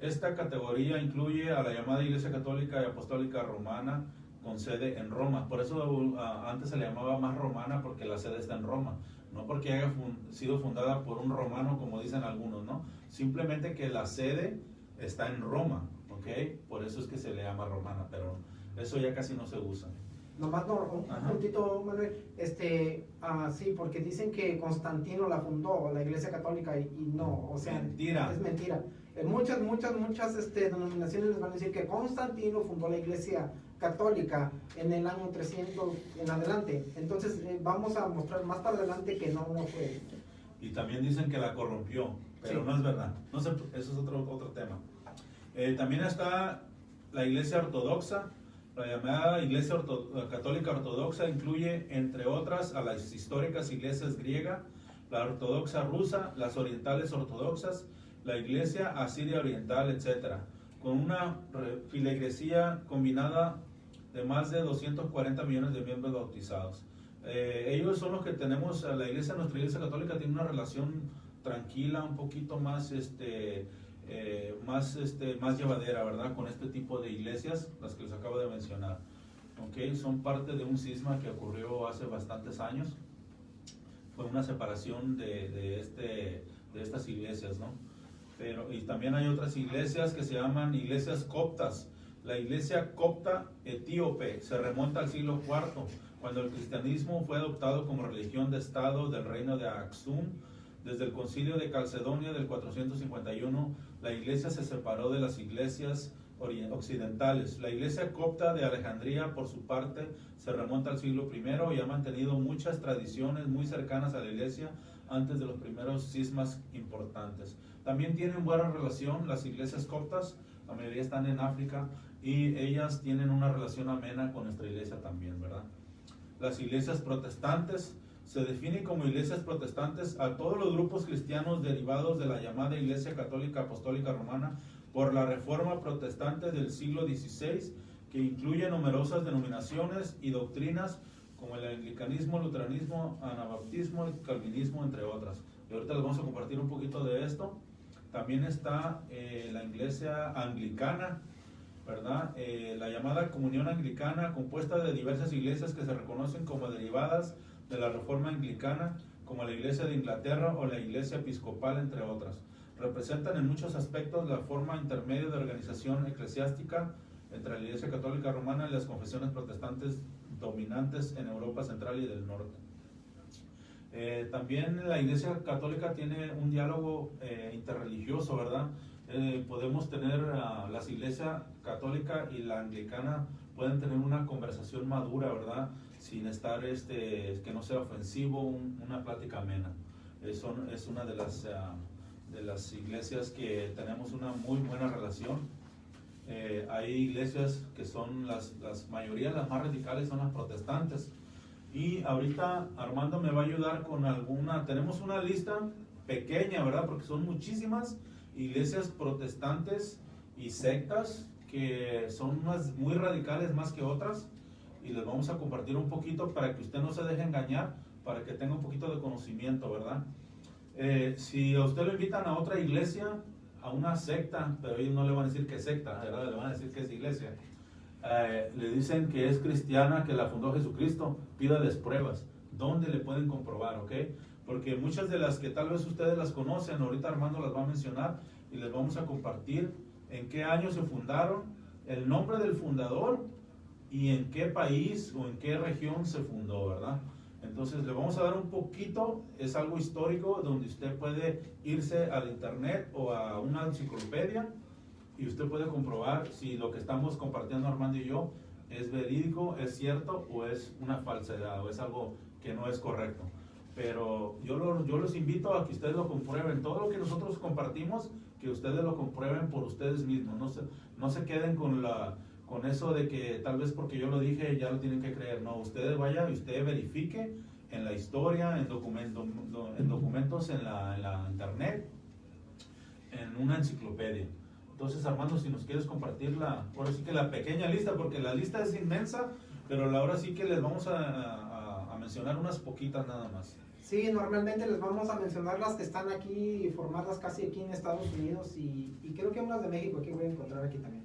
Esta categoría incluye a la llamada Iglesia Católica y Apostólica Romana, con sede en Roma. Por eso antes se le llamaba más romana, porque la sede está en Roma. No porque haya sido fundada por un romano, como dicen algunos, ¿no? Simplemente que la sede está en Roma, ¿ok? Por eso es que se le llama romana, pero eso ya casi no se usa. Nomás un puntito, Manuel, sí, porque dicen que Constantino la fundó, la Iglesia Católica, y no, o sea, mentira. Es mentira. Muchas denominaciones les van a decir que Constantino fundó la Iglesia Católica en el año 300 en adelante. Entonces vamos a mostrar más para adelante que no fue. Y también dicen que la corrompió, pero sí. No es verdad. No sé, eso es otro tema. También está la Iglesia Ortodoxa. La llamada Iglesia Católica Ortodoxa incluye, entre otras, a las históricas iglesias griega, la ortodoxa rusa, las orientales ortodoxas, la Iglesia Asiria Oriental, etc., con una filigresía combinada de más de 240 millones de miembros bautizados. Ellos son los que tenemos, la iglesia, nuestra Iglesia Católica tiene una relación tranquila, un poquito más más llevadera, ¿verdad? Con este tipo de iglesias, las que les acabo de mencionar. ¿Okay? Son parte de un cisma que ocurrió hace bastantes años. Fue una separación de estas iglesias, ¿no? Y también hay otras iglesias que se llaman iglesias coptas. La iglesia copta etíope se remonta al siglo IV, cuando el cristianismo fue adoptado como religión de Estado del reino de Aksum. Desde el concilio de Calcedonia del 451, la iglesia se separó de las iglesias occidentales. La iglesia copta de Alejandría, por su parte, se remonta al siglo I y ha mantenido muchas tradiciones muy cercanas a la iglesia antes de los primeros cismas importantes. También tienen buena relación las iglesias coptas, la mayoría están en África, y ellas tienen una relación amena con nuestra iglesia también, ¿verdad? Las iglesias protestantes, se define como iglesias protestantes a todos los grupos cristianos derivados de la llamada Iglesia Católica Apostólica Romana por la Reforma Protestante del siglo XVI, que incluye numerosas denominaciones y doctrinas como el anglicanismo, luteranismo, anabaptismo, el calvinismo, entre otras. Y ahorita les vamos a compartir un poquito de esto. También está la iglesia anglicana, ¿verdad? La llamada comunión anglicana, compuesta de diversas iglesias que se reconocen como derivadas de la Reforma Anglicana, como la Iglesia de Inglaterra o la Iglesia Episcopal, entre otras. Representan en muchos aspectos la forma intermedia de organización eclesiástica entre la Iglesia Católica Romana y las confesiones protestantes dominantes en Europa Central y del Norte. También la Iglesia Católica tiene un diálogo interreligioso, ¿verdad? Podemos tener las iglesias católica y la anglicana pueden tener una conversación madura, ¿verdad? Sin estar, que no sea ofensivo, una plática amena. Es una de las iglesias que tenemos una muy buena relación. Hay iglesias que son las mayoría, las más radicales son las protestantes. Y ahorita Armando me va a ayudar con tenemos una lista pequeña, ¿verdad? Porque son muchísimas iglesias protestantes y sectas que son muy radicales más que otras, y les vamos a compartir un poquito para que usted no se deje engañar, para que tenga un poquito de conocimiento, ¿verdad? Si a usted lo invitan a otra iglesia, a una secta, pero ellos no le van a decir que es secta, ¿verdad? Le van a decir que es iglesia. Le dicen que es cristiana, que la fundó Jesucristo, pídales pruebas. ¿Dónde le pueden comprobar, ok? Porque muchas de las que tal vez ustedes las conocen, ahorita Armando las va a mencionar y les vamos a compartir en qué año se fundaron, el nombre del fundador y en qué país o en qué región se fundó, ¿verdad? Entonces le vamos a dar un poquito, es algo histórico donde usted puede irse al internet o a una enciclopedia y usted puede comprobar si lo que estamos compartiendo Armando y yo es verídico, es cierto o es una falsedad o es algo que no es correcto. Pero yo los invito a que ustedes lo comprueben, todo lo que nosotros compartimos, que ustedes lo comprueben por ustedes mismos, no se queden con eso de que tal vez porque yo lo dije ya lo tienen que creer. No, ustedes vayan y usted verifique en la historia, en documentos en la internet, en una enciclopedia. Entonces, Armando, si nos quieres compartir ahora sí que la pequeña lista, porque la lista es inmensa, pero ahora sí que les vamos a mencionar unas poquitas nada más. Sí, normalmente les vamos a mencionar las que están aquí, formadas casi aquí en Estados Unidos y creo que unas de México, aquí voy a encontrar aquí también.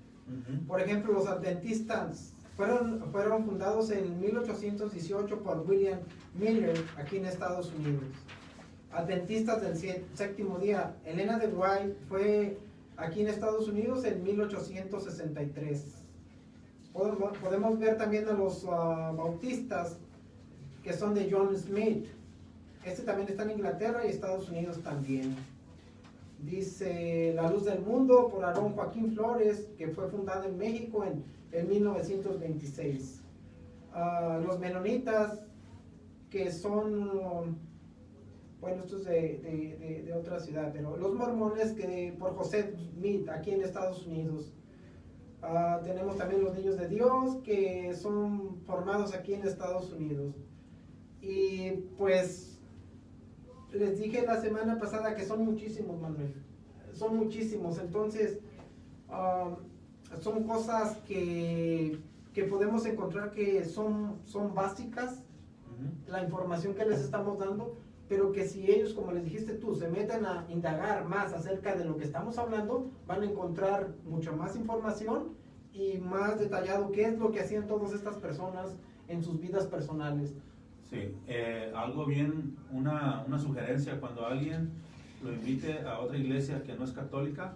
Por ejemplo, los adventistas fueron fundados en 1818 por William Miller aquí en Estados Unidos. Adventistas del séptimo día, Elena de White fue aquí en Estados Unidos en 1863. Podemos ver también a los bautistas que son de John Smith. Este también está en Inglaterra y Estados Unidos también. Dice La Luz del Mundo por Aarón Joaquín Flores, que fue fundada en México en 1926. Los menonitas, que son, bueno, esto es de otra ciudad, pero los mormones, que por José Smith, aquí en Estados Unidos. Tenemos también los Niños de Dios, que son formados aquí en Estados Unidos. Y pues les dije la semana pasada que son muchísimos, Manuel. Son muchísimos. Entonces, son cosas que podemos encontrar que son básicas, la información que les estamos dando, pero que si ellos, como les dijiste tú, se meten a indagar más acerca de lo que estamos hablando, van a encontrar mucha más información y más detallado qué es lo que hacían todas estas personas en sus vidas personales. Sí, algo bien, una sugerencia, cuando alguien lo invite a otra iglesia que no es católica,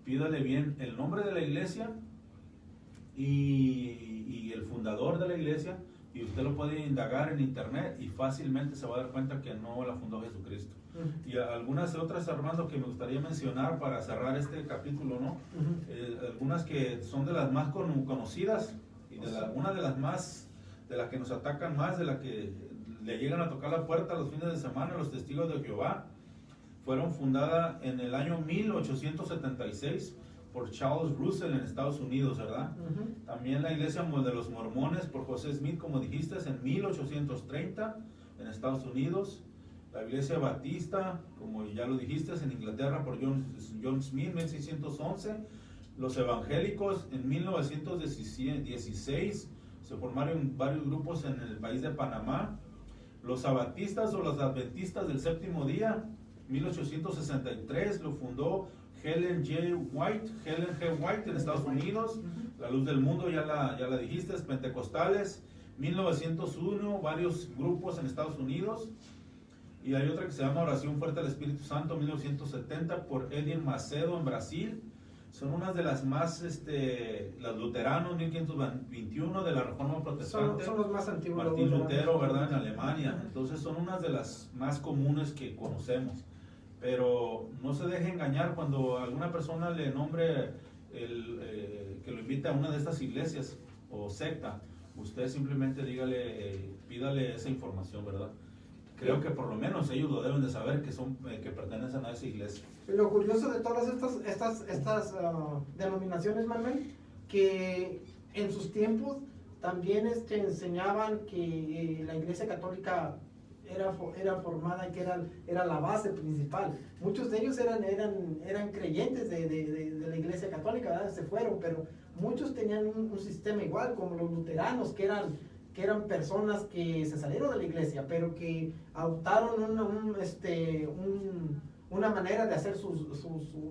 pídale bien el nombre de la iglesia y el fundador de la iglesia, y usted lo puede indagar en internet y fácilmente se va a dar cuenta que no la fundó Jesucristo. Y algunas otras, Armando, que me gustaría mencionar para cerrar este capítulo, ¿no? Algunas que son de las más conocidas y una de las más, de las que nos atacan más, de las que le llegan a tocar la puerta los fines de semana, los testigos de Jehová. Fueron fundadas en el año 1876 por Charles Russell en Estados Unidos, ¿verdad? También la iglesia de los mormones por José Smith, como dijiste, en 1830 en Estados Unidos. La iglesia batista, como ya lo dijiste, en Inglaterra por John Smith, 1611. Los evangélicos en 1916 se formaron varios grupos en el país de Panamá. Los abatistas o los adventistas del séptimo día, 1863, lo fundó Helen G. White en Estados Unidos. La Luz del Mundo, ya la dijiste. Pentecostales, 1901, varios grupos en Estados Unidos. Y hay otra que se llama Oración Fuerte al Espíritu Santo, 1970, por Edien Macedo en Brasil. Son unas de las más, los luteranos, 1521, de la Reforma Protestante. Son los más antiguos. Martín Lutero, ¿verdad? En Alemania. Entonces son unas de las más comunes que conocemos. Pero no se deje engañar cuando alguna persona le nombre, que lo invite a una de estas iglesias o secta. Usted simplemente pídale esa información, ¿verdad? Creo que por lo menos ellos lo deben de saber que pertenecen a esa iglesia. Lo curioso de todas estas denominaciones, Manuel, que en sus tiempos también enseñaban que la iglesia católica era formada y que era la base principal. Muchos de ellos eran creyentes de la iglesia católica, ¿verdad? Se fueron, pero muchos tenían un sistema igual, como los luteranos, que eran personas un una manera de hacer sus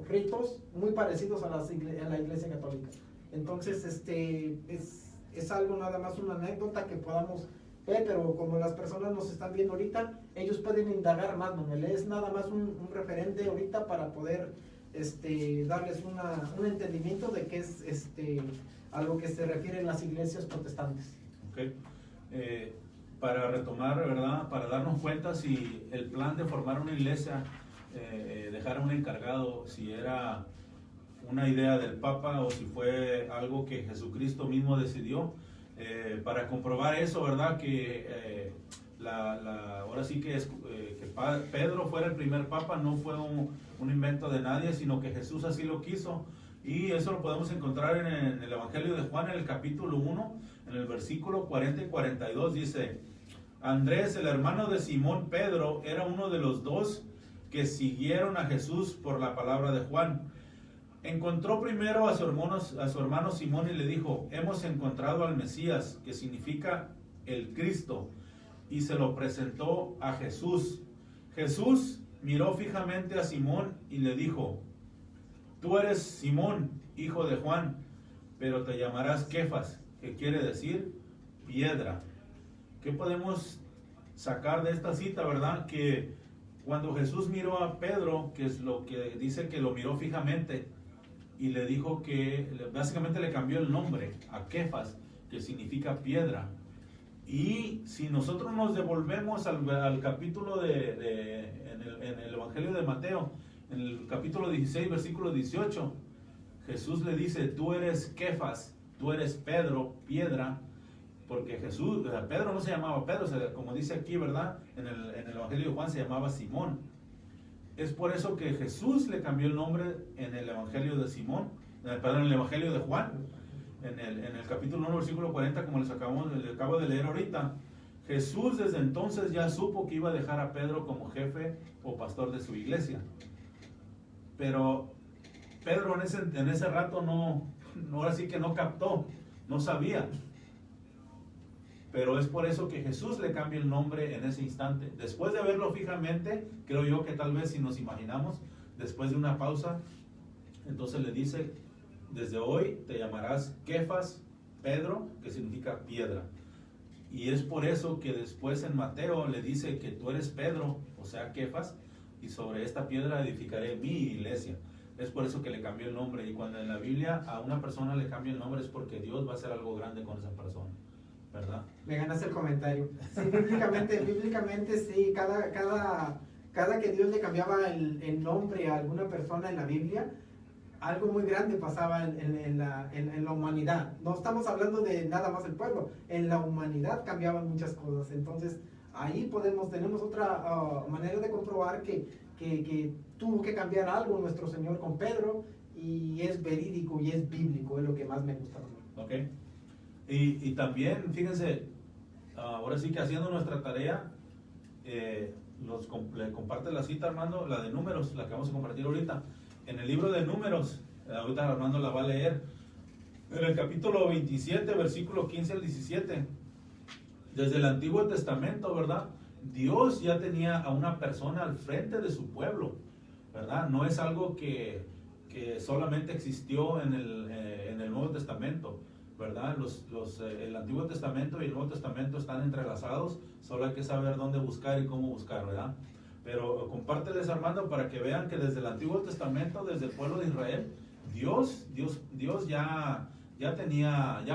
ritos muy parecidos a la Iglesia Católica. Entonces, es algo nada más una anécdota que podamos ver, pero como las personas nos están viendo ahorita, ellos pueden indagar más, Manuel. Es nada más un referente ahorita para poder darles un entendimiento de qué es a lo que se refieren las iglesias protestantes. Okay. Para retomar, ¿verdad? Para darnos cuenta si el plan de formar una iglesia, dejar a un encargado, si era una idea del Papa o si fue algo que Jesucristo mismo decidió. Para comprobar eso, ¿verdad? Que ahora sí que Pedro fuera el primer Papa, no fue un invento de nadie, sino que Jesús así lo quiso. Y eso lo podemos encontrar en el Evangelio de Juan, en el capítulo 1, en el versículo 40 y 42, dice: Andrés, el hermano de Simón Pedro, era uno de los dos que siguieron a Jesús por la palabra de Juan. Encontró primero a su hermano Simón y le dijo: hemos encontrado al Mesías, que significa el Cristo, y se lo presentó a Jesús. Jesús miró fijamente a Simón y le dijo: tú eres Simón, hijo de Juan, pero te llamarás Kefas, que quiere decir piedra. ¿Qué podemos sacar de esta cita, verdad? Que cuando Jesús miró a Pedro, que es lo que dice que lo miró fijamente, y le dijo que básicamente le cambió el nombre a Kefas, que significa piedra. Y si nosotros nos devolvemos al capítulo en el Evangelio de Mateo, en el capítulo 16, versículo 18, Jesús le dice: tú eres Kefas, tú eres Pedro, piedra, porque Pedro no se llamaba Pedro, como dice aquí, ¿verdad? En el Evangelio de Juan se llamaba Simón. Es por eso que Jesús le cambió el nombre en el Evangelio de en el Evangelio de Juan, en el capítulo 1, versículo 40, como les acabo de leer ahorita. Jesús desde entonces ya supo que iba a dejar a Pedro como jefe o pastor de su iglesia. Pero Pedro en ese rato ahora sí que no captó, no sabía. Pero es por eso que Jesús le cambia el nombre en ese instante. Después de verlo fijamente, creo yo que tal vez si nos imaginamos, después de una pausa, entonces le dice: desde hoy te llamarás Kefas, Pedro, que significa piedra. Y es por eso que después en Mateo le dice que tú eres Pedro, o sea Kefas, y sobre esta piedra edificaré mi iglesia. Es por eso que le cambió el nombre. Y cuando en la Biblia a una persona le cambia el nombre, es porque Dios va a hacer algo grande con esa persona, ¿verdad? Me ganaste el comentario. Sí, bíblicamente sí, cada que Dios le cambiaba el nombre a alguna persona en la Biblia, algo muy grande pasaba en la humanidad. No estamos hablando de nada más el pueblo, en la humanidad cambiaban muchas cosas. Entonces ahí tenemos otra manera de comprobar que tuvo que cambiar algo nuestro Señor con Pedro, y es verídico y es bíblico, es lo que más me gusta. Ok. Y también, fíjense, ahora sí que haciendo nuestra tarea, le comparte la cita, Armando, la de Números, la que vamos a compartir ahorita. En el libro de Números, ahorita Armando la va a leer, en el capítulo 27, versículo 15 al 17. Desde el Antiguo Testamento, ¿verdad? Dios ya tenía a una persona al frente de su pueblo, ¿verdad? No es algo que solamente existió en el Nuevo Testamento, ¿verdad? El Antiguo Testamento y el Nuevo Testamento están entrelazados, solo hay que saber dónde buscar y cómo buscar, ¿verdad? Pero compárteles, Armando, para que vean que desde el Antiguo Testamento, desde el pueblo de Israel, Dios ya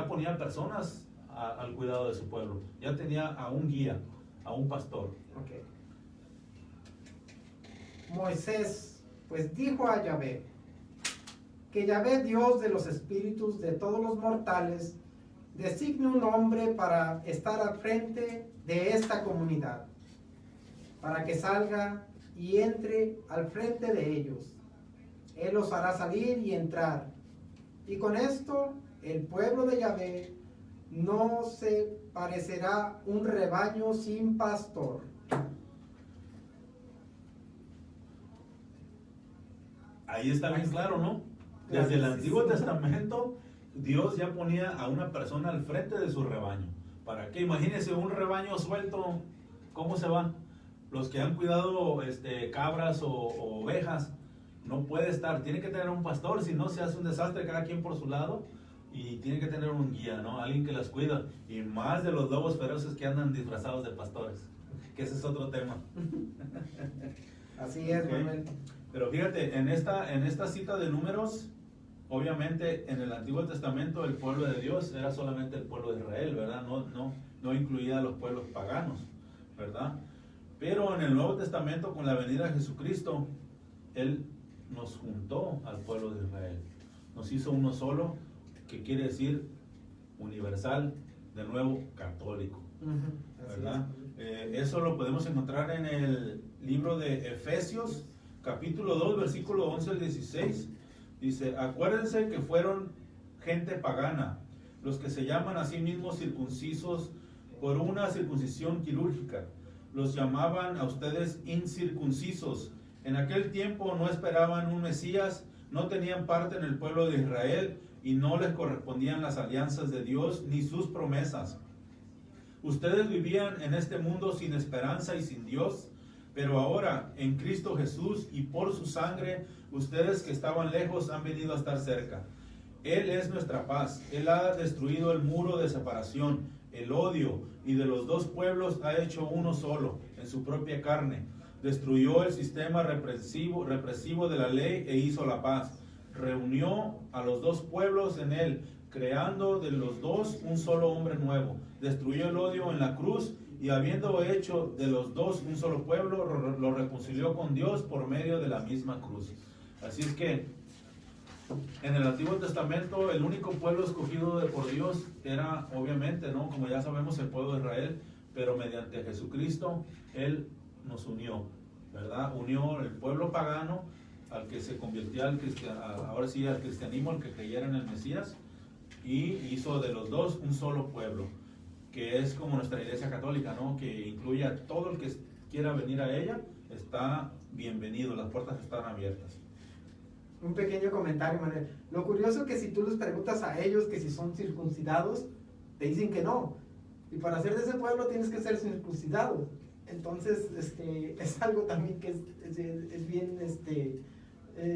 ponía personas al cuidado de su pueblo, ya tenía a un guía, a un pastor. Okay. Moisés pues dijo a Yahvé: que Yahvé, Dios de los espíritus de todos los mortales, designe un hombre para estar al frente de esta comunidad, para que salga y entre al frente de ellos. Él los hará salir y entrar, y con esto el pueblo de Yahvé no se parecerá un rebaño sin pastor. Ahí está bien claro, ¿no? Desde el Antiguo Testamento, Dios ya ponía a una persona al frente de su rebaño. ¿Para qué? Imagínense un rebaño suelto, ¿cómo se va? Los que han cuidado cabras o ovejas, no puede estar, tiene que tener un pastor, si no se hace un desastre cada quien por su lado, y tiene que tener un guía, ¿no? Alguien que las cuida, y más de los lobos feroces que andan disfrazados de pastores, que ese es otro tema. Así es, Okay. Manuel. Pero fíjate, en esta cita de Números, obviamente en el Antiguo Testamento el pueblo de Dios era solamente el pueblo de Israel, ¿verdad? No incluía a los pueblos paganos, ¿verdad? Pero en el Nuevo Testamento, con la venida de Jesucristo, Él nos juntó al pueblo de Israel. Nos hizo uno solo, que quiere decir universal, de nuevo católico, ¿verdad? Eso lo podemos encontrar en el libro de Efesios, capítulo 2, versículo 11 al 16. Dice, acuérdense que fueron gente pagana, los que se llaman a sí mismos circuncisos por una circuncisión quirúrgica. Los llamaban a ustedes incircuncisos. En aquel tiempo no esperaban un Mesías, no tenían parte en el pueblo de Israel y no les correspondían las alianzas de Dios ni sus promesas. Ustedes vivían en este mundo sin esperanza y sin Dios, pero ahora en Cristo Jesús y por su sangre, ustedes que estaban lejos han venido a estar cerca. Él es nuestra paz. Él ha destruido el muro de separación, el odio, y de los dos pueblos ha hecho uno solo en su propia carne. Destruyó el sistema represivo de la ley e hizo la paz. Reunió a los dos pueblos en él, creando de los dos un solo hombre nuevo. Destruyó el odio en la cruz y habiendo hecho de los dos un solo pueblo, lo reconcilió con Dios por medio de la misma cruz. Así es que en el Antiguo Testamento el único pueblo escogido por Dios era, obviamente, ¿no? Como ya sabemos, el pueblo de Israel, pero mediante Jesucristo Él nos unió, ¿verdad? Unió el pueblo pagano al que se convirtió ahora sí al cristianismo, al que creyera en el Mesías, y hizo de los dos un solo pueblo, que es como nuestra Iglesia Católica, ¿no? Que incluye a todo el que quiera venir a ella, está bienvenido, las puertas están abiertas. Un pequeño comentario, Manuel. Lo curioso es que si tú les preguntas a ellos que si son circuncidados, te dicen que no. Y para ser de ese pueblo tienes que ser circuncidado. Entonces, es algo también que es bien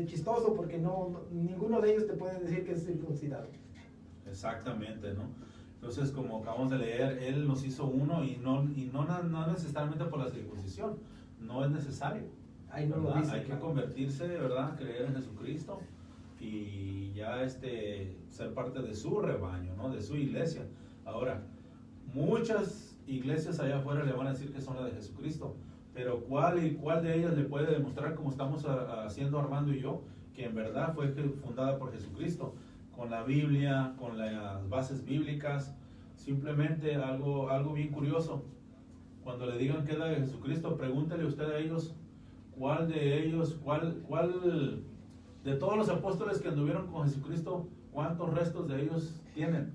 chistoso, porque ninguno de ellos te puede decir que es circuncidado. Exactamente, ¿no? Entonces, como acabamos de leer, Él nos hizo uno y no necesariamente por la circuncisión, no es necesario. Ahí no lo dice, hay que convertirse, ¿verdad? Creer en Jesucristo y ya ser parte de su rebaño, ¿no? De su iglesia. Ahora, muchas iglesias allá afuera le van a decir que son las de Jesucristo, pero ¿cuál de ellas le puede demostrar, como estamos haciendo Armando y yo, que en verdad fue fundada por Jesucristo? Con la Biblia, con las bases bíblicas. Simplemente algo bien curioso, cuando le digan que es la de Jesucristo, pregúntele usted a ellos cuál de ellos, cuál de todos los apóstoles que anduvieron con Jesucristo, cuántos restos de ellos tienen,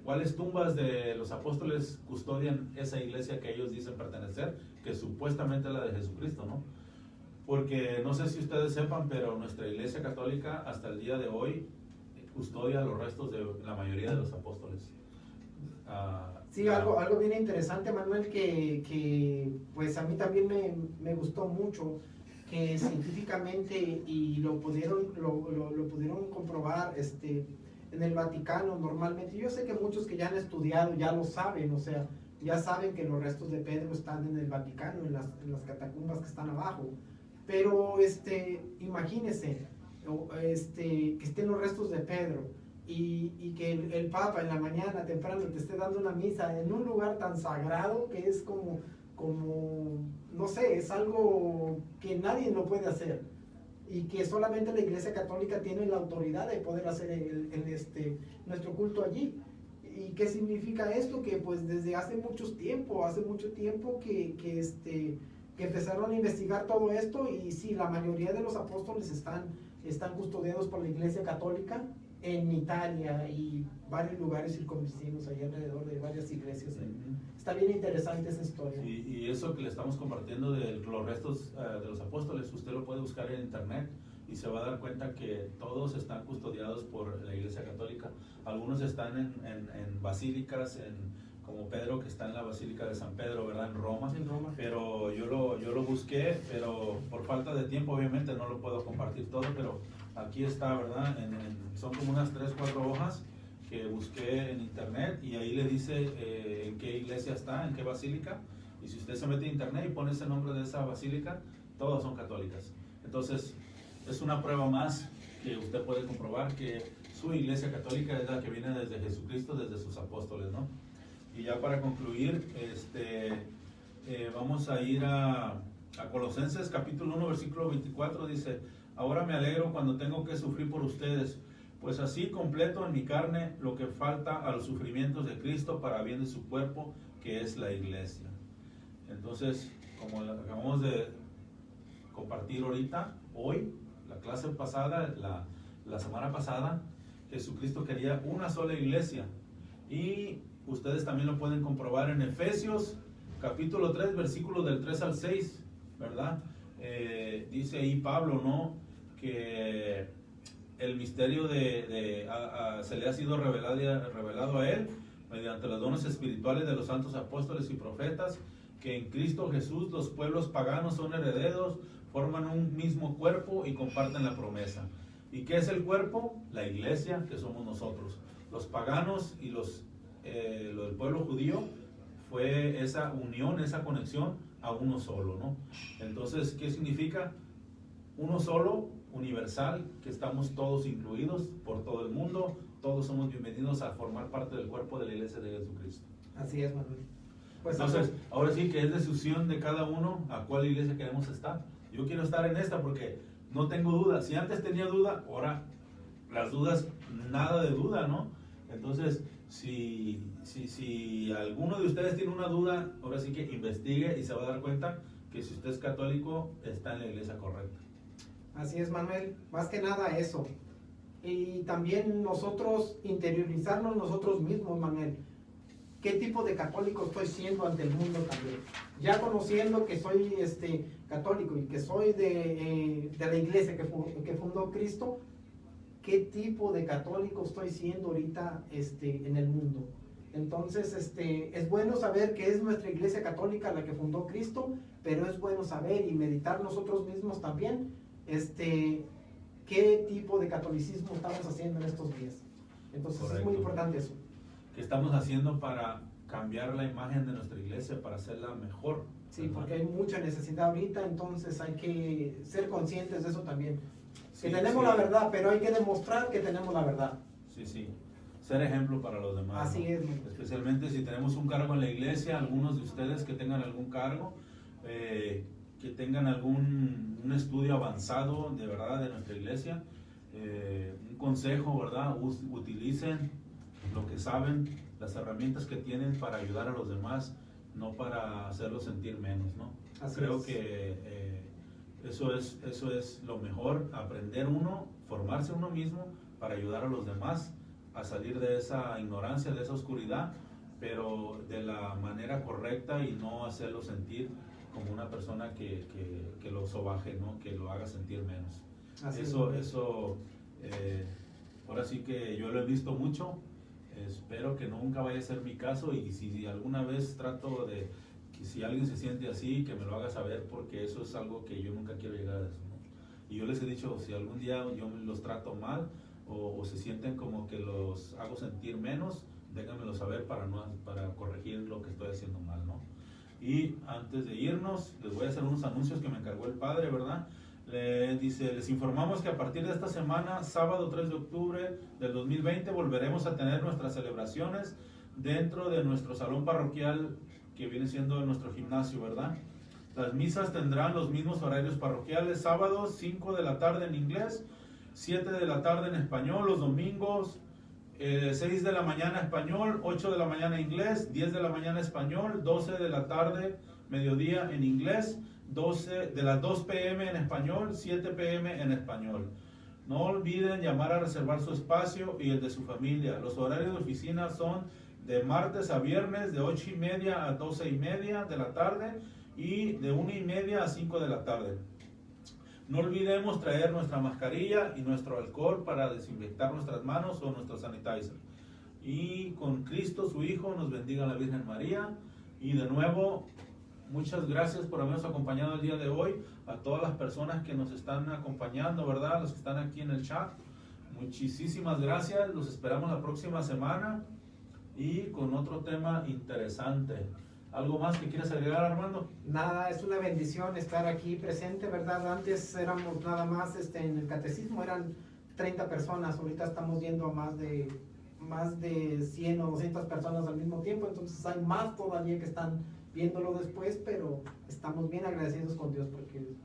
cuáles tumbas de los apóstoles custodian esa iglesia que ellos dicen pertenecer, que supuestamente es la de Jesucristo, ¿no? Porque no sé si ustedes sepan, pero nuestra Iglesia Católica hasta el día de hoy custodia los restos de la mayoría de los apóstoles. Sí, algo bien interesante, Manuel, que pues a mí también me gustó mucho, que científicamente, y lo pudieron comprobar en el Vaticano normalmente. Yo sé que muchos que ya han estudiado ya lo saben, o sea, ya saben que los restos de Pedro están en el Vaticano, en las catacumbas que están abajo. Pero imagínese que estén los restos de Pedro y que el Papa en la mañana temprano te esté dando una misa en un lugar tan sagrado, que es como no sé, es algo que nadie lo puede hacer, y que solamente la Iglesia Católica tiene la autoridad de poder hacer nuestro culto allí. ¿Y qué significa esto? Que pues desde hace mucho tiempo que empezaron a investigar todo esto, y sí, la mayoría de los apóstoles están custodiados por la Iglesia Católica en Italia y varios lugares circunvecinos ahí alrededor de varias iglesias. Está bien interesante esa historia. Y eso que le estamos compartiendo de los restos de los apóstoles, usted lo puede buscar en internet y se va a dar cuenta que todos están custodiados por la Iglesia Católica. Algunos están en basílicas, como Pedro, que está en la Basílica de San Pedro, ¿verdad? En Roma. En Roma. Pero yo lo busqué, pero por falta de tiempo obviamente no lo puedo compartir todo, pero aquí está, ¿verdad? Son como unas 3, 4 hojas que busqué en internet y ahí le dice en qué iglesia está, en qué basílica. Y si usted se mete a internet y pone ese nombre de esa basílica, todas son católicas. Entonces, es una prueba más que usted puede comprobar que su iglesia católica es la que viene desde Jesucristo, desde sus apóstoles, ¿no? Y ya para concluir, vamos a ir a Colosenses capítulo 1, versículo 24, dice: ahora me alegro cuando tengo que sufrir por ustedes, pues así completo en mi carne lo que falta a los sufrimientos de Cristo para bien de su cuerpo, que es la iglesia. Entonces, como acabamos de compartir ahorita, hoy, la clase pasada, la semana pasada, Jesucristo quería una sola iglesia. Y ustedes también lo pueden comprobar en Efesios capítulo 3, versículos del 3 al 6, ¿verdad? Dice ahí Pablo, ¿no? Que el misterio se le ha sido revelado a él mediante los dones espirituales de los santos apóstoles y profetas, que en Cristo Jesús los pueblos paganos son herederos, forman un mismo cuerpo y comparten la promesa. ¿Y qué es el cuerpo? La iglesia, que somos nosotros. Los paganos y lo del pueblo judío fue esa unión, esa conexión a uno solo, ¿no? Entonces, ¿qué significa? Uno solo, universal, que estamos todos incluidos por todo el mundo, todos somos bienvenidos a formar parte del cuerpo de la iglesia de Jesucristo. Así es, Manuel. Pues entonces, ahora sí que es decisión de cada uno a cuál iglesia queremos estar. Yo quiero estar en esta porque no tengo duda. Si antes tenía duda, ahora las dudas, nada de duda, ¿no? Entonces, si alguno de ustedes tiene una duda, ahora sí que investigue y se va a dar cuenta que si usted es católico, está en la iglesia correcta. Así es, Manuel. Más que nada eso. Y también nosotros interiorizarnos nosotros mismos, Manuel. ¿Qué tipo de católico estoy siendo ante el mundo también? Ya conociendo que soy católico y que soy de la iglesia que fundó Cristo, ¿qué tipo de católico estoy siendo ahorita en el mundo? Entonces, es bueno saber que es nuestra iglesia católica la que fundó Cristo, pero es bueno saber y meditar nosotros mismos también qué tipo de catolicismo estamos haciendo en estos días. Entonces, correcto. Es muy importante eso. ¿Qué estamos haciendo para cambiar la imagen de nuestra iglesia, para hacerla mejor? Sí, porque hay mucha necesidad ahorita, entonces hay que ser conscientes de eso también. Sí, que tenemos la verdad, pero hay que demostrar que tenemos la verdad. Sí, sí. Ser ejemplo para los demás. Así, ¿no? Es. Especialmente si tenemos un cargo en la iglesia, algunos de ustedes que tengan algún cargo, que tengan un estudio avanzado de verdad de nuestra iglesia, un consejo, ¿verdad? Utilicen lo que saben, las herramientas que tienen para ayudar a los demás, no para hacerlos sentir menos, ¿no? Creo que eso es lo mejor, aprender uno, formarse uno mismo para ayudar a los demás a salir de esa ignorancia, de esa oscuridad, pero de la manera correcta y no hacerlo sentir como una persona que lo sobaje, ¿no? Que lo haga sentir menos. Ahora sí que yo lo he visto mucho. Espero que nunca vaya a ser mi caso, y si alguna vez trato de que si alguien se siente así, que me lo haga saber, porque eso es algo que yo nunca quiero llegar a eso, ¿no? Y yo les he dicho, si algún día yo los trato mal o se sienten como que los hago sentir menos, déjenmelo saber para corregir lo que estoy haciendo mal, ¿no? Y antes de irnos, les voy a hacer unos anuncios que me encargó el padre, ¿verdad? Les informamos que a partir de esta semana, sábado 3 de octubre del 2020, volveremos a tener nuestras celebraciones dentro de nuestro salón parroquial, que viene siendo nuestro gimnasio, ¿verdad? Las misas tendrán los mismos horarios parroquiales: sábados 5 de la tarde en inglés, 7 de la tarde en español; los domingos 6 de la mañana español, 8 de la mañana inglés, 10 de la mañana español, 12 de la tarde, mediodía en inglés, de las 2 p.m. en español, 7 p.m. en español. No olviden llamar a reservar su espacio y el de su familia. Los horarios de oficina son de martes a viernes, de 8:30 a 12:30 de la tarde y de 1:30 a 5 de la tarde. No olvidemos traer nuestra mascarilla y nuestro alcohol para desinfectar nuestras manos o nuestro sanitizer. y con Cristo su Hijo nos bendiga la Virgen María. Y de nuevo, muchas gracias por habernos acompañado el día de hoy, a todas las personas que nos están acompañando, ¿verdad? Los que están aquí en el chat, muchísimas gracias, los esperamos la próxima semana y con otro tema interesante. ¿Algo más que quieras agregar, Armando? Nada, es una bendición estar aquí presente, ¿verdad? Antes éramos nada más en el catecismo, eran 30 personas, ahorita estamos viendo a más de 100 o 200 personas al mismo tiempo, entonces hay más todavía que están viéndolo después, pero estamos bien agradecidos con Dios porque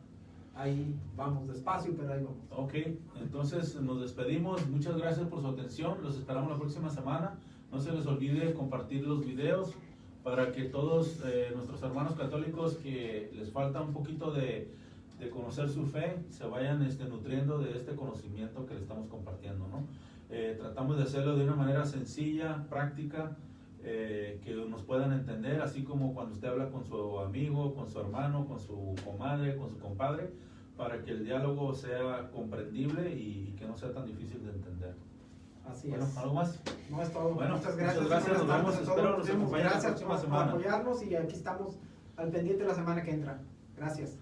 ahí vamos despacio, pero ahí vamos. Ok, entonces nos despedimos, muchas gracias por su atención, los esperamos la próxima semana. No se les olvide compartir los videos para que todos nuestros hermanos católicos que les falta un poquito de conocer su fe se vayan nutriendo de este conocimiento que le estamos compartiendo, ¿no? Tratamos de hacerlo de una manera sencilla, práctica, que nos puedan entender, así como cuando usted habla con su amigo, con su hermano, con su comadre, con su compadre, para que el diálogo sea comprendible y que no sea tan difícil de entender. Así Bueno, es. ¿algo más? No es todo. Bueno, muchas gracias. nos vemos, Buenas tardes a espero todos. nos acompañen la Gracias próxima por semana. apoyarnos y aquí estamos al pendiente la semana que entra. Gracias.